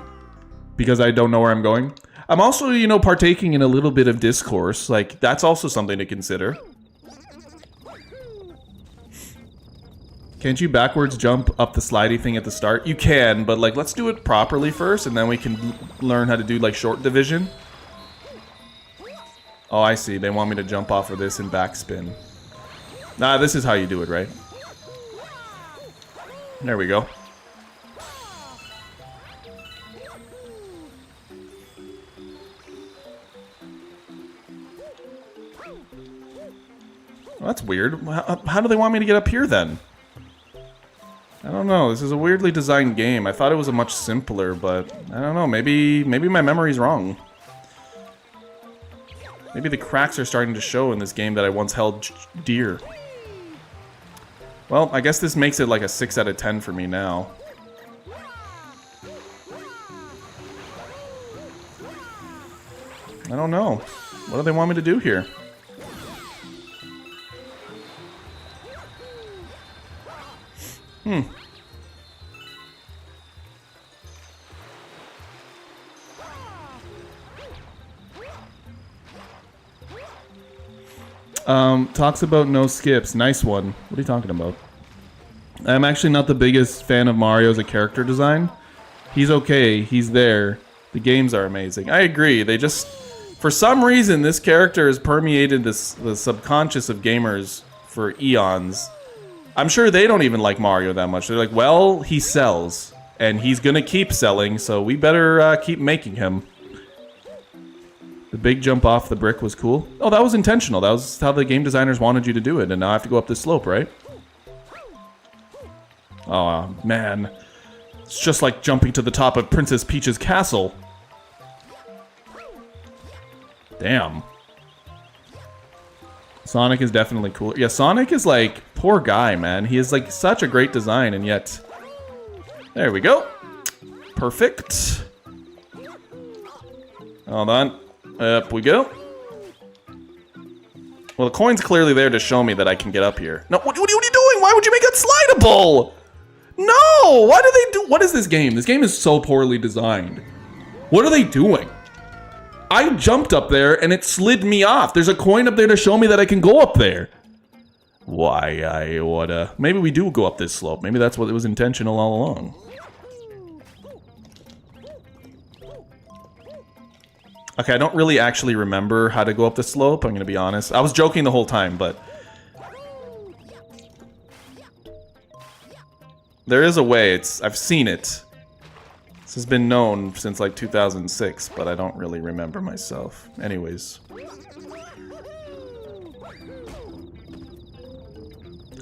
Because I don't know where I'm going? I'm also, you know, partaking in a little bit of discourse. Like, that's also something to consider. Can't you backwards jump up the slidey thing at the start? You can, but like, let's do it properly first, and then we can learn how to do like short division. Oh, I see. They want me to jump off of this and backspin. Nah, this is how you do it, right? There we go. Well, that's weird. How do they want me to get up here then? I don't know. This is a weirdly designed game. I thought it was a much simpler, but I don't know. Maybe my memory's wrong. Maybe the cracks are starting to show in this game that I once held dear. Well, I guess this makes it like a 6 out of 10 for me now. I don't know. What do they want me to do here? Talks about no skips. Nice one. What are you talking about? I'm actually not the biggest fan of Mario as a character design. He's okay. He's there. The games are amazing. I agree. They just... For some reason, this character has permeated the subconscious of gamers for eons. I'm sure they don't even like Mario that much. They're like, well, he sells. And he's gonna keep selling, so we better keep making him. The big jump off the brick was cool. Oh, that was intentional. That was how the game designers wanted you to do it. And now I have to go up this slope, right? Oh, man. It's just like jumping to the top of Princess Peach's castle. Damn. Sonic is definitely cool. Yeah, Sonic is like, poor guy, man. He is like such a great design, and yet... There we go. Perfect. Hold on. Up we go. Well, the coin's clearly there to show me that I can get up here. No, what are you doing? Why would you make it slidable? No! Why do they do... What is this game? This game is so poorly designed. What are they doing? I jumped up there and it slid me off. There's a coin up there to show me that I can go up there. Why, maybe we do go up this slope. Maybe that's what it was intentional all along. Okay, I don't really actually remember how to go up the slope, I'm gonna be honest. I was joking the whole time, but... There is a way, I've seen it. This has been known since like 2006, but I don't really remember myself. Anyways.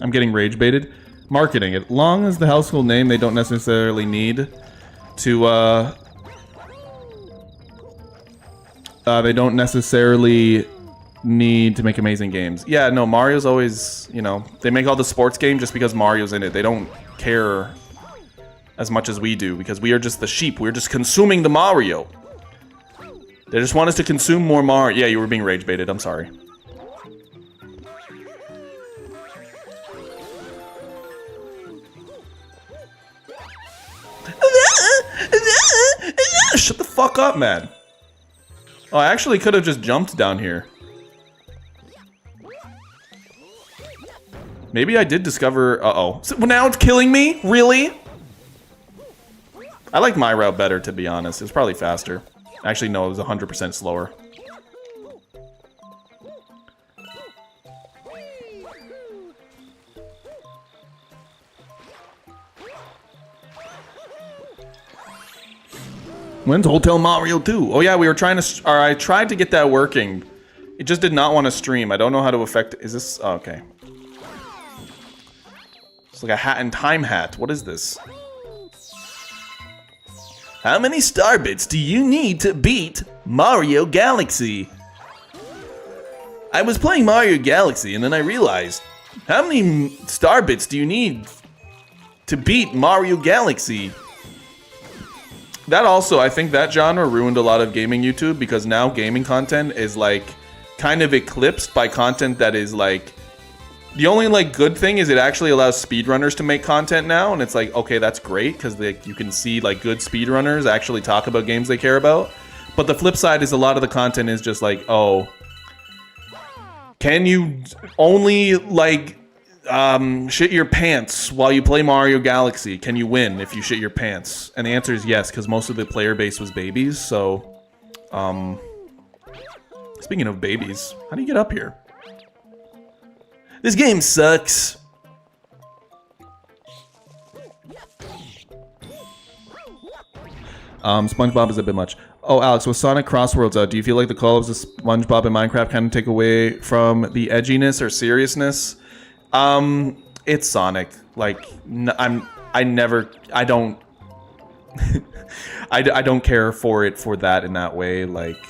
I'm getting rage baited. Marketing. As long as the household name, they don't necessarily need to, they don't necessarily need to make amazing games. Yeah, no, Mario's always, you know, they make all the sports games just because Mario's in it. They don't care as much as we do because we are just the sheep. We're just consuming the Mario. They just want us to consume more Mario. Yeah, you were being rage baited. I'm sorry. Shut the fuck up, man. Oh, I actually could have just jumped down here. Maybe I did discover... Uh-oh. So now it's killing me? Really? I like my route better, to be honest. It was probably faster. Actually, no, it was 100% slower. When's Hotel Mario 2? Oh yeah, we were trying to... Or I tried to get that working. It just did not want to stream. I don't know how to affect... Is this... Oh, okay. It's like a hat and time hat. What is this? How many star bits do you need to beat Mario Galaxy? I was playing Mario Galaxy and then I realized, how many star bits do you need to beat Mario Galaxy? That also, I think that genre ruined a lot of gaming YouTube because now gaming content is like kind of eclipsed by content that is like The only like good thing is it actually allows speedrunners to make content now, and it's like, okay, that's great because you can see like good speedrunners actually talk about games they care about. But the flip side is a lot of the content is just like, oh, can you only like shit your pants while you play Mario Galaxy? Can you win if you shit your pants? And the answer is yes, because most of the player base was babies. So, speaking of babies, how do you get up here? This game sucks. SpongeBob is a bit much. Oh, Alex, with Sonic Crossworlds out, do you feel like the collabs of SpongeBob and Minecraft kind of take away from the edginess or seriousness? It's Sonic. Like, I don't, I don't care for it for that in that way. Like,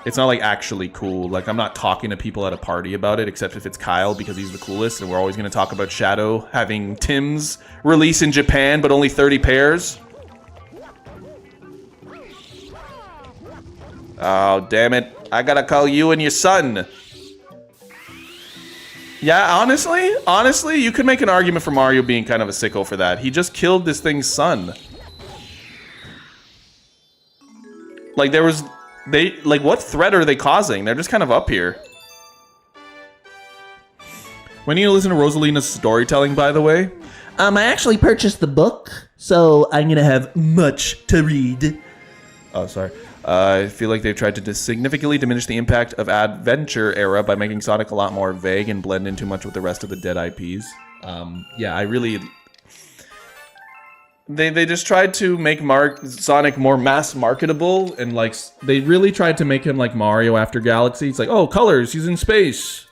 it's not like actually cool. Like, I'm not talking to people at a party about it, except if it's Kyle because he's the coolest, and we're always going to talk about Shadow having Tim's release in Japan, but only 30 pairs. Oh, damn it. I gotta call you and your son. Yeah, honestly, you could make an argument for Mario being kind of a sicko for that. He just killed this thing's son. Like, what threat are they causing? They're just kind of up here. When you listen to Rosalina's storytelling, by the way? I actually purchased the book, so I'm gonna have much to read. Oh, sorry. I feel like they've tried to significantly diminish the impact of Adventure Era by making Sonic a lot more vague and blend in too much with the rest of the dead IPs. Yeah, I really... They just tried to make Sonic more mass marketable, and like they really tried to make him like Mario after Galaxy. It's like, oh, colors, he's in space.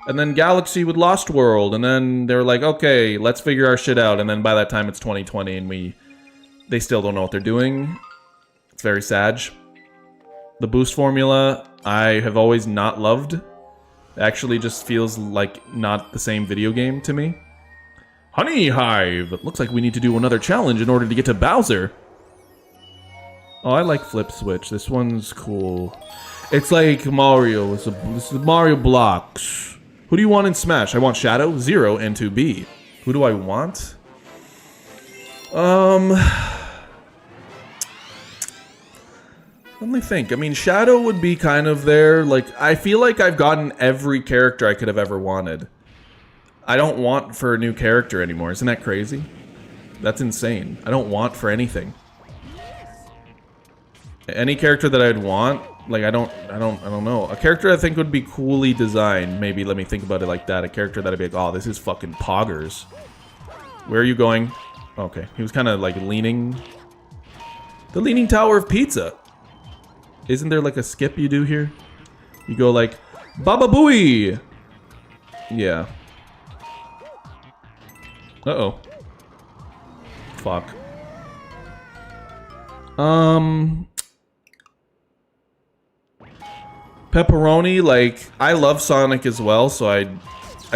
And then Galaxy with Lost World, and then they're like, okay, let's figure our shit out. And then by that time it's 2020 and they still don't know what they're doing. It's very sad. The boost formula, I have always not loved. It actually just feels like not the same video game to me. Honey Hive! It looks like we need to do another challenge in order to get to Bowser. Oh, I like Flip Switch. This one's cool. It's like Mario. This is Mario Blocks. Who do you want in Smash? I want Shadow, Zero, and 2B. Who do I want? Let me think. I mean, Shadow would be kind of there. Like, I feel like I've gotten every character I could have ever wanted. I don't want for a new character anymore. Isn't that crazy? That's insane. I don't want for anything. Any character that I'd want, like I don't know. A character I think would be coolly designed. Maybe let me think about it like that. A character that I'd be like, oh, this is fucking poggers. Where are you going? Okay, he was kind of like leaning. The Leaning Tower of Pizza. Isn't there like a skip you do here? You go like, Baba Booey! Yeah. Uh-oh. Fuck. Pepperoni, like, I love Sonic as well, so I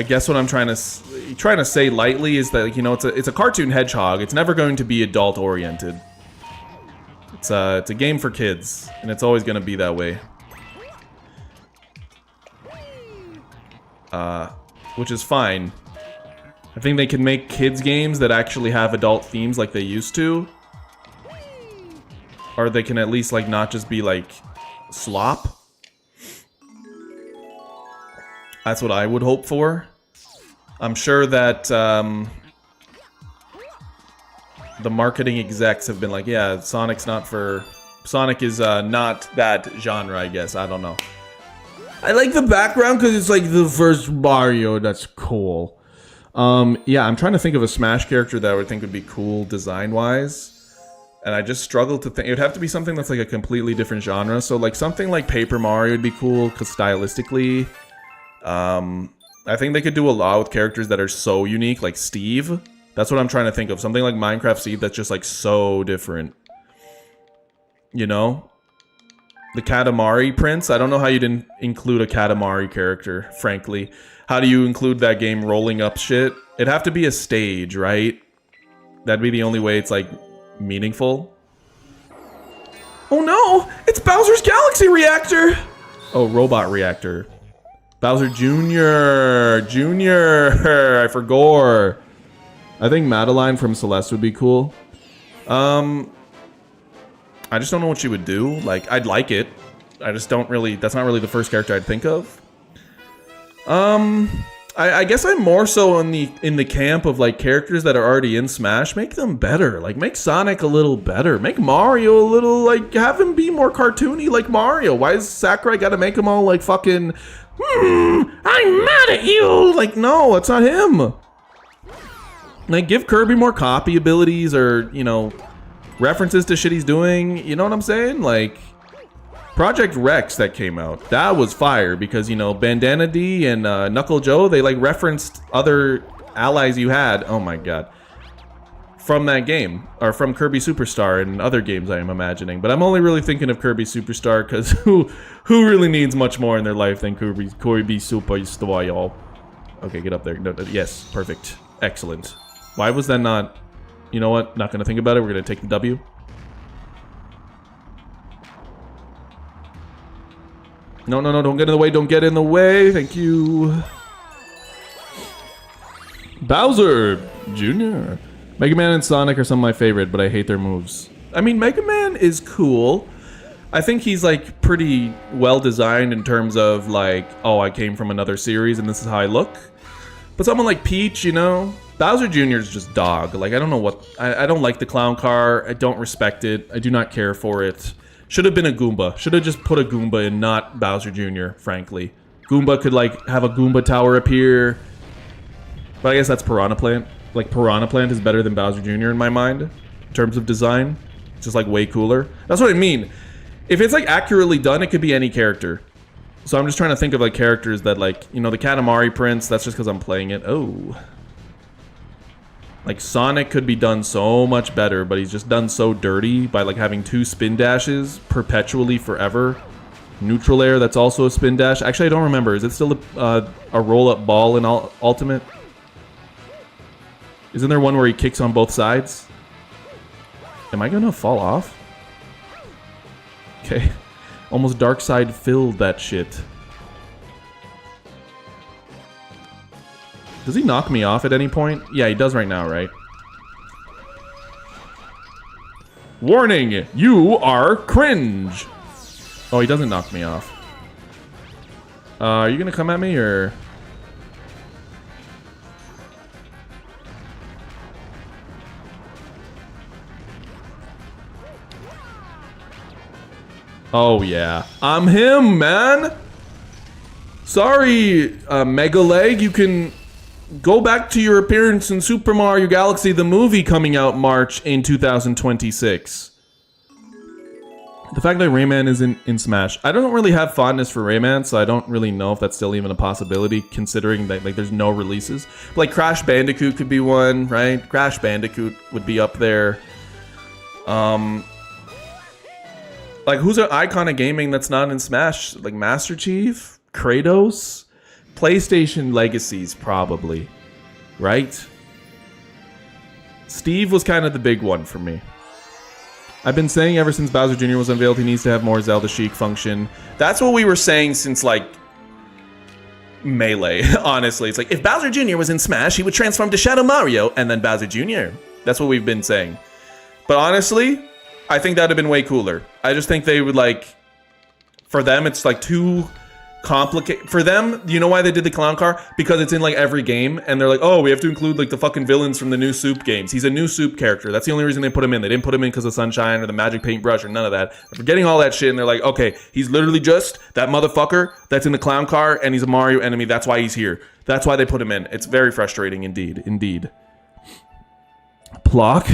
guess what I'm trying to say lightly is that, you know, it's a cartoon hedgehog. It's never going to be adult oriented. It's a game for kids, and it's always going to be that way. Which is fine. I think they can make kids games that actually have adult themes like they used to. Or they can at least like not just be like slop. That's what I would hope for. I'm sure that the marketing execs have been like, yeah, Sonic is not that genre, I guess. I don't know. I like the background because it's like the first Mario. That's cool. Yeah, I'm trying to think of a Smash character that I would think would be cool design-wise. And I just struggle to think. It would have to be something that's like a completely different genre. So like something like Paper Mario would be cool because stylistically. I think they could do a lot with characters that are so unique, like Steve. That's what I'm trying to think of. Something like Minecraft Steve that's just like so different. You know? The Katamari Prince. I don't know how you didn't include a Katamari character, frankly. How do you include that game rolling up shit? It'd have to be a stage, right? That'd be the only way it's, like, meaningful. Oh no! It's Bowser's Galaxy Reactor! Oh, Robot Reactor. Bowser Jr. I forgot. I think Madeline from Celeste would be cool. I just don't know what she would do. Like, I'd like it. I just don't really... That's not really the first character I'd think of. I guess I'm more so in the camp of like characters that are already in Smash. Make them better. Like, make Sonic a little better. Make Mario a little, like, have him be more cartoony like Mario. Why is Sakurai gotta make him all like fucking... I'm mad at you! Like, no, it's not him. Like, give Kirby more copy abilities or, you know, references to shit he's doing. You know what I'm saying? Like, Project Rex that came out, that was fire because, you know, Bandana D and Knuckle Joe, they, like, referenced other allies you had. Oh, my God. From that game, or from Kirby Superstar and other games, I am imagining. But I'm only really thinking of Kirby Superstar because who really needs much more in their life than Kirby Superstar, y'all? Okay, get up there. No, yes, perfect. Excellent. Why was that not... You know what? Not going to think about it. We're going to take the W. No, no, no, don't get in the way. Don't get in the way. Thank you. Bowser Jr. Mega Man and Sonic are some of my favorite, but I hate their moves. I mean, Mega Man is cool. I think he's, like, pretty well designed in terms of, like, oh, I came from another series and this is how I look. But someone like Peach, you know, Bowser Jr. is just dog. Like, I don't know what... I don't like the clown car. I don't respect it. I do not care for it. Should have been a Goomba. Should have just put a Goomba and not Bowser Jr., frankly. Goomba could, like, have a Goomba tower appear. But I guess that's Piranha Plant. Like, Piranha Plant is better than Bowser Jr. in my mind, in terms of design. It's just, like, way cooler. That's what I mean. If it's, like, accurately done, it could be any character. So I'm just trying to think of, like, characters that, like, you know, the Katamari Prince, that's just because I'm playing it. Oh. Like, Sonic could be done so much better, but he's just done so dirty by, like, having 2 spin dashes perpetually forever. Neutral air, that's also a spin dash. Actually, I don't remember. Is it still a roll-up ball in Ultimate? Isn't there one where he kicks on both sides? Am I gonna fall off? Okay. Almost dark side filled that shit. Does he knock me off at any point? Yeah, he does right now, right? Warning! You are cringe! Oh, he doesn't knock me off. Are you gonna come at me, or...? Oh, yeah. I'm him, man! Sorry, Mega Leg, you can go back to your appearance in Super Mario Galaxy, the movie coming out March in 2026. The fact that Rayman is in Smash. I don't really have fondness for Rayman, so I don't really know if that's still even a possibility, considering that, like, there's no releases. But, like, Crash Bandicoot could be one, right? Crash Bandicoot would be up there. Like, who's an icon of gaming that's not in Smash? Like, Master Chief? Kratos? PlayStation Legacies, probably. Right? Steve was kind of the big one for me. I've been saying ever since Bowser Jr. was unveiled, he needs to have more Zelda Chic function. That's what we were saying since, like, Melee, honestly. It's like, if Bowser Jr. was in Smash, he would transform to Shadow Mario, and then Bowser Jr. That's what we've been saying. But honestly, I think that'd have been way cooler. I just think they would, like, for them, it's like too complicated. For them, you know why they did the clown car? Because it's in, like, every game, and they're like, oh, we have to include, like, the fucking villains from the new Soup games. He's a new Soup character. That's the only reason they put him in. They didn't put him in because of Sunshine or the magic paintbrush or none of that. They're forgetting all that shit, and they're like, okay, he's literally just that motherfucker that's in the clown car, and he's a Mario enemy. That's why he's here. That's why they put him in. It's very frustrating indeed. Indeed. Plock?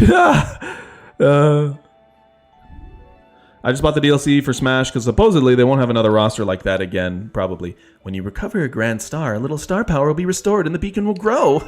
I just bought the DLC for Smash because supposedly they won't have another roster like that again, probably. When you recover a Grand Star, a little star power will be restored and the beacon will grow.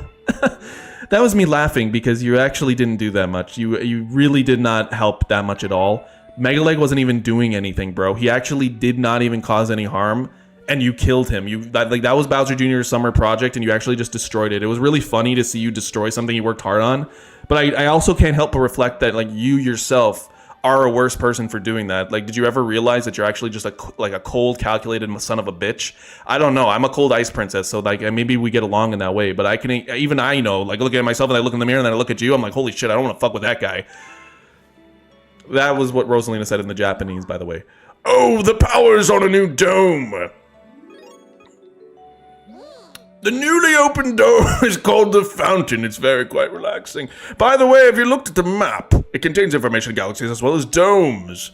That was me laughing because you actually didn't do that much. You really did not help that much at all. Mega Leg wasn't even doing anything, bro. He actually did not even cause any harm, and you killed him. That was Bowser Jr.'s summer project, and you actually just destroyed it. It was really funny to see you destroy something you worked hard on, but I also can't help but reflect that, like, you yourself are a worse person for doing that. Like, did you ever realize that you're actually just a cold, calculated son of a bitch? I don't know. I'm a cold ice princess, so like maybe we get along in that way. But I know, like looking at myself and I look in the mirror and then I look at you, I'm like, holy shit, I don't want to fuck with that guy. That was what Rosalina said in the Japanese, by the way. Oh, the power's on a new dome. The newly opened dome is called the Fountain. It's very quite relaxing. By the way, if you looked at the map, it contains information on galaxies as well as domes.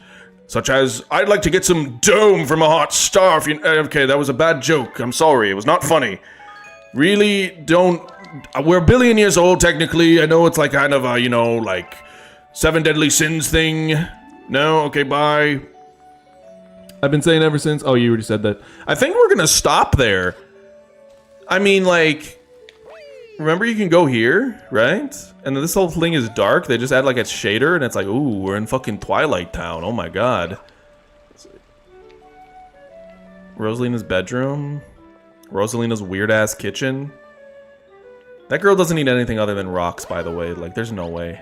Such as, I'd like to get some dome from a hot star if you... Okay, that was a bad joke. I'm sorry. It was not funny. Really don't... We're a billion years old, technically. I know it's like kind of a, like 7 deadly sins thing. No? Okay, bye. I've been saying ever since... Oh, you already said that. I think we're gonna stop there. I mean, like, remember you can go here, right? And then this whole thing is dark. They just add like a shader and it's like, ooh, we're in fucking Twilight Town. Oh my god. Rosalina's bedroom. Rosalina's weird ass kitchen. That girl doesn't need anything other than rocks, by the way. Like, there's no way.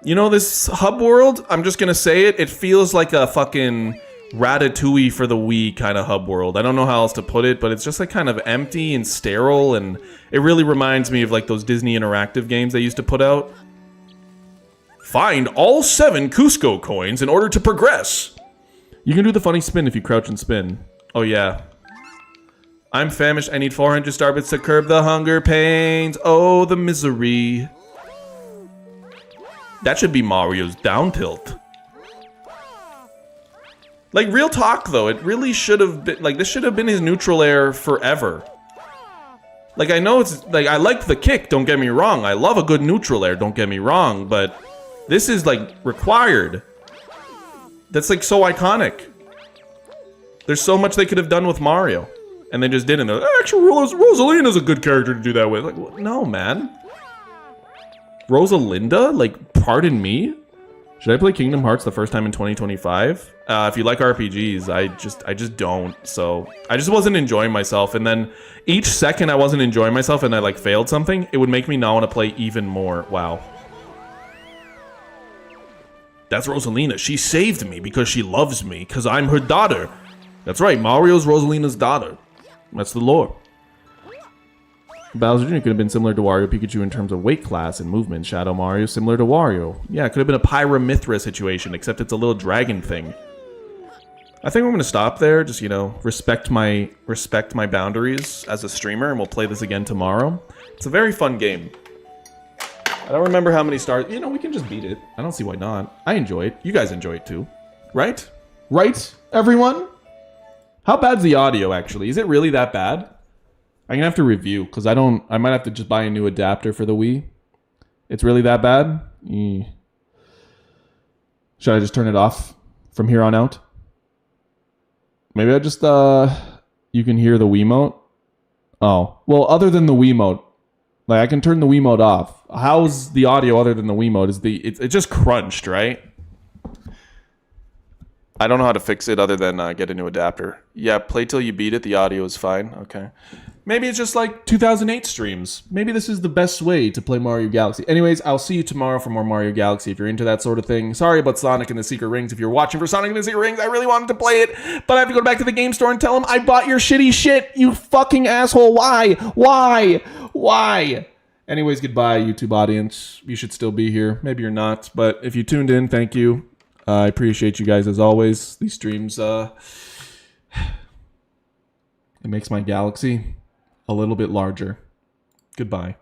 You know, this hub world, I'm just gonna say it, it feels like a fucking Ratatouille for the Wii kind of hub world. I don't know how else to put it, but it's just like kind of empty and sterile, and it really reminds me of like those Disney interactive games they used to put out. Find all 7 Cusco coins in order to progress. You can do the funny spin if you crouch and spin. Oh yeah. I'm famished. I need 400 starbits to curb the hunger pains. Oh, the misery. That should be Mario's down tilt. Like, real talk, though, it really should have been, like, this should have been his neutral air forever. Like, I know it's, like, I like the kick, don't get me wrong. I love a good neutral air, don't get me wrong, but this is, like, required. That's, like, so iconic. There's so much they could have done with Mario, and they just didn't. Actually, Rosalina's a good character to do that with. Like, no, man. Rosalinda? Like, pardon me? Should I play Kingdom Hearts the first time in 2025? If you like RPGs, I just don't. So I just wasn't enjoying myself. And then each second I wasn't enjoying myself and I like failed something, it would make me not want to play even more. Wow. That's Rosalina. She saved me because she loves me, because I'm her daughter. That's right, Mario's Rosalina's daughter. That's the lore. Bowser Jr. could have been similar to Wario Pikachu in terms of weight class and movement. Shadow Mario similar to Wario. Yeah, it could have been a Pyra situation, except it's a little dragon thing. I think I'm gonna stop there. Just, respect my boundaries as a streamer, and we'll play this again tomorrow. It's a very fun game. I don't remember how many stars. We can just beat it. I don't see why not. I enjoy it. You guys enjoy it too, right? Right, everyone? How bad's the audio actually? Is it really that bad? I'm gonna have to review, because I might have to just buy a new adapter for the Wii. It's really that bad? Should I just turn it off from here on out? Maybe I just, you can hear the Wiimote? Oh, well, other than the Wiimote, like, I can turn the Wiimote off. How's the audio other than the Wiimote? It just crunched, right? I don't know how to fix it other than get a new adapter. Yeah, play till you beat it. The audio is fine. Okay. Maybe it's just like 2008 streams. Maybe this is the best way to play Mario Galaxy. Anyways, I'll see you tomorrow for more Mario Galaxy if you're into that sort of thing. Sorry about Sonic and the Secret Rings. If you're watching for Sonic and the Secret Rings, I really wanted to play it, but I have to go back to the game store and tell them I bought your shitty shit, you fucking asshole. Why? Why? Anyways, goodbye, YouTube audience. You should still be here. Maybe you're not, but if you tuned in, thank you. I appreciate you guys as always. These streams, it makes my galaxy a little bit larger. Goodbye.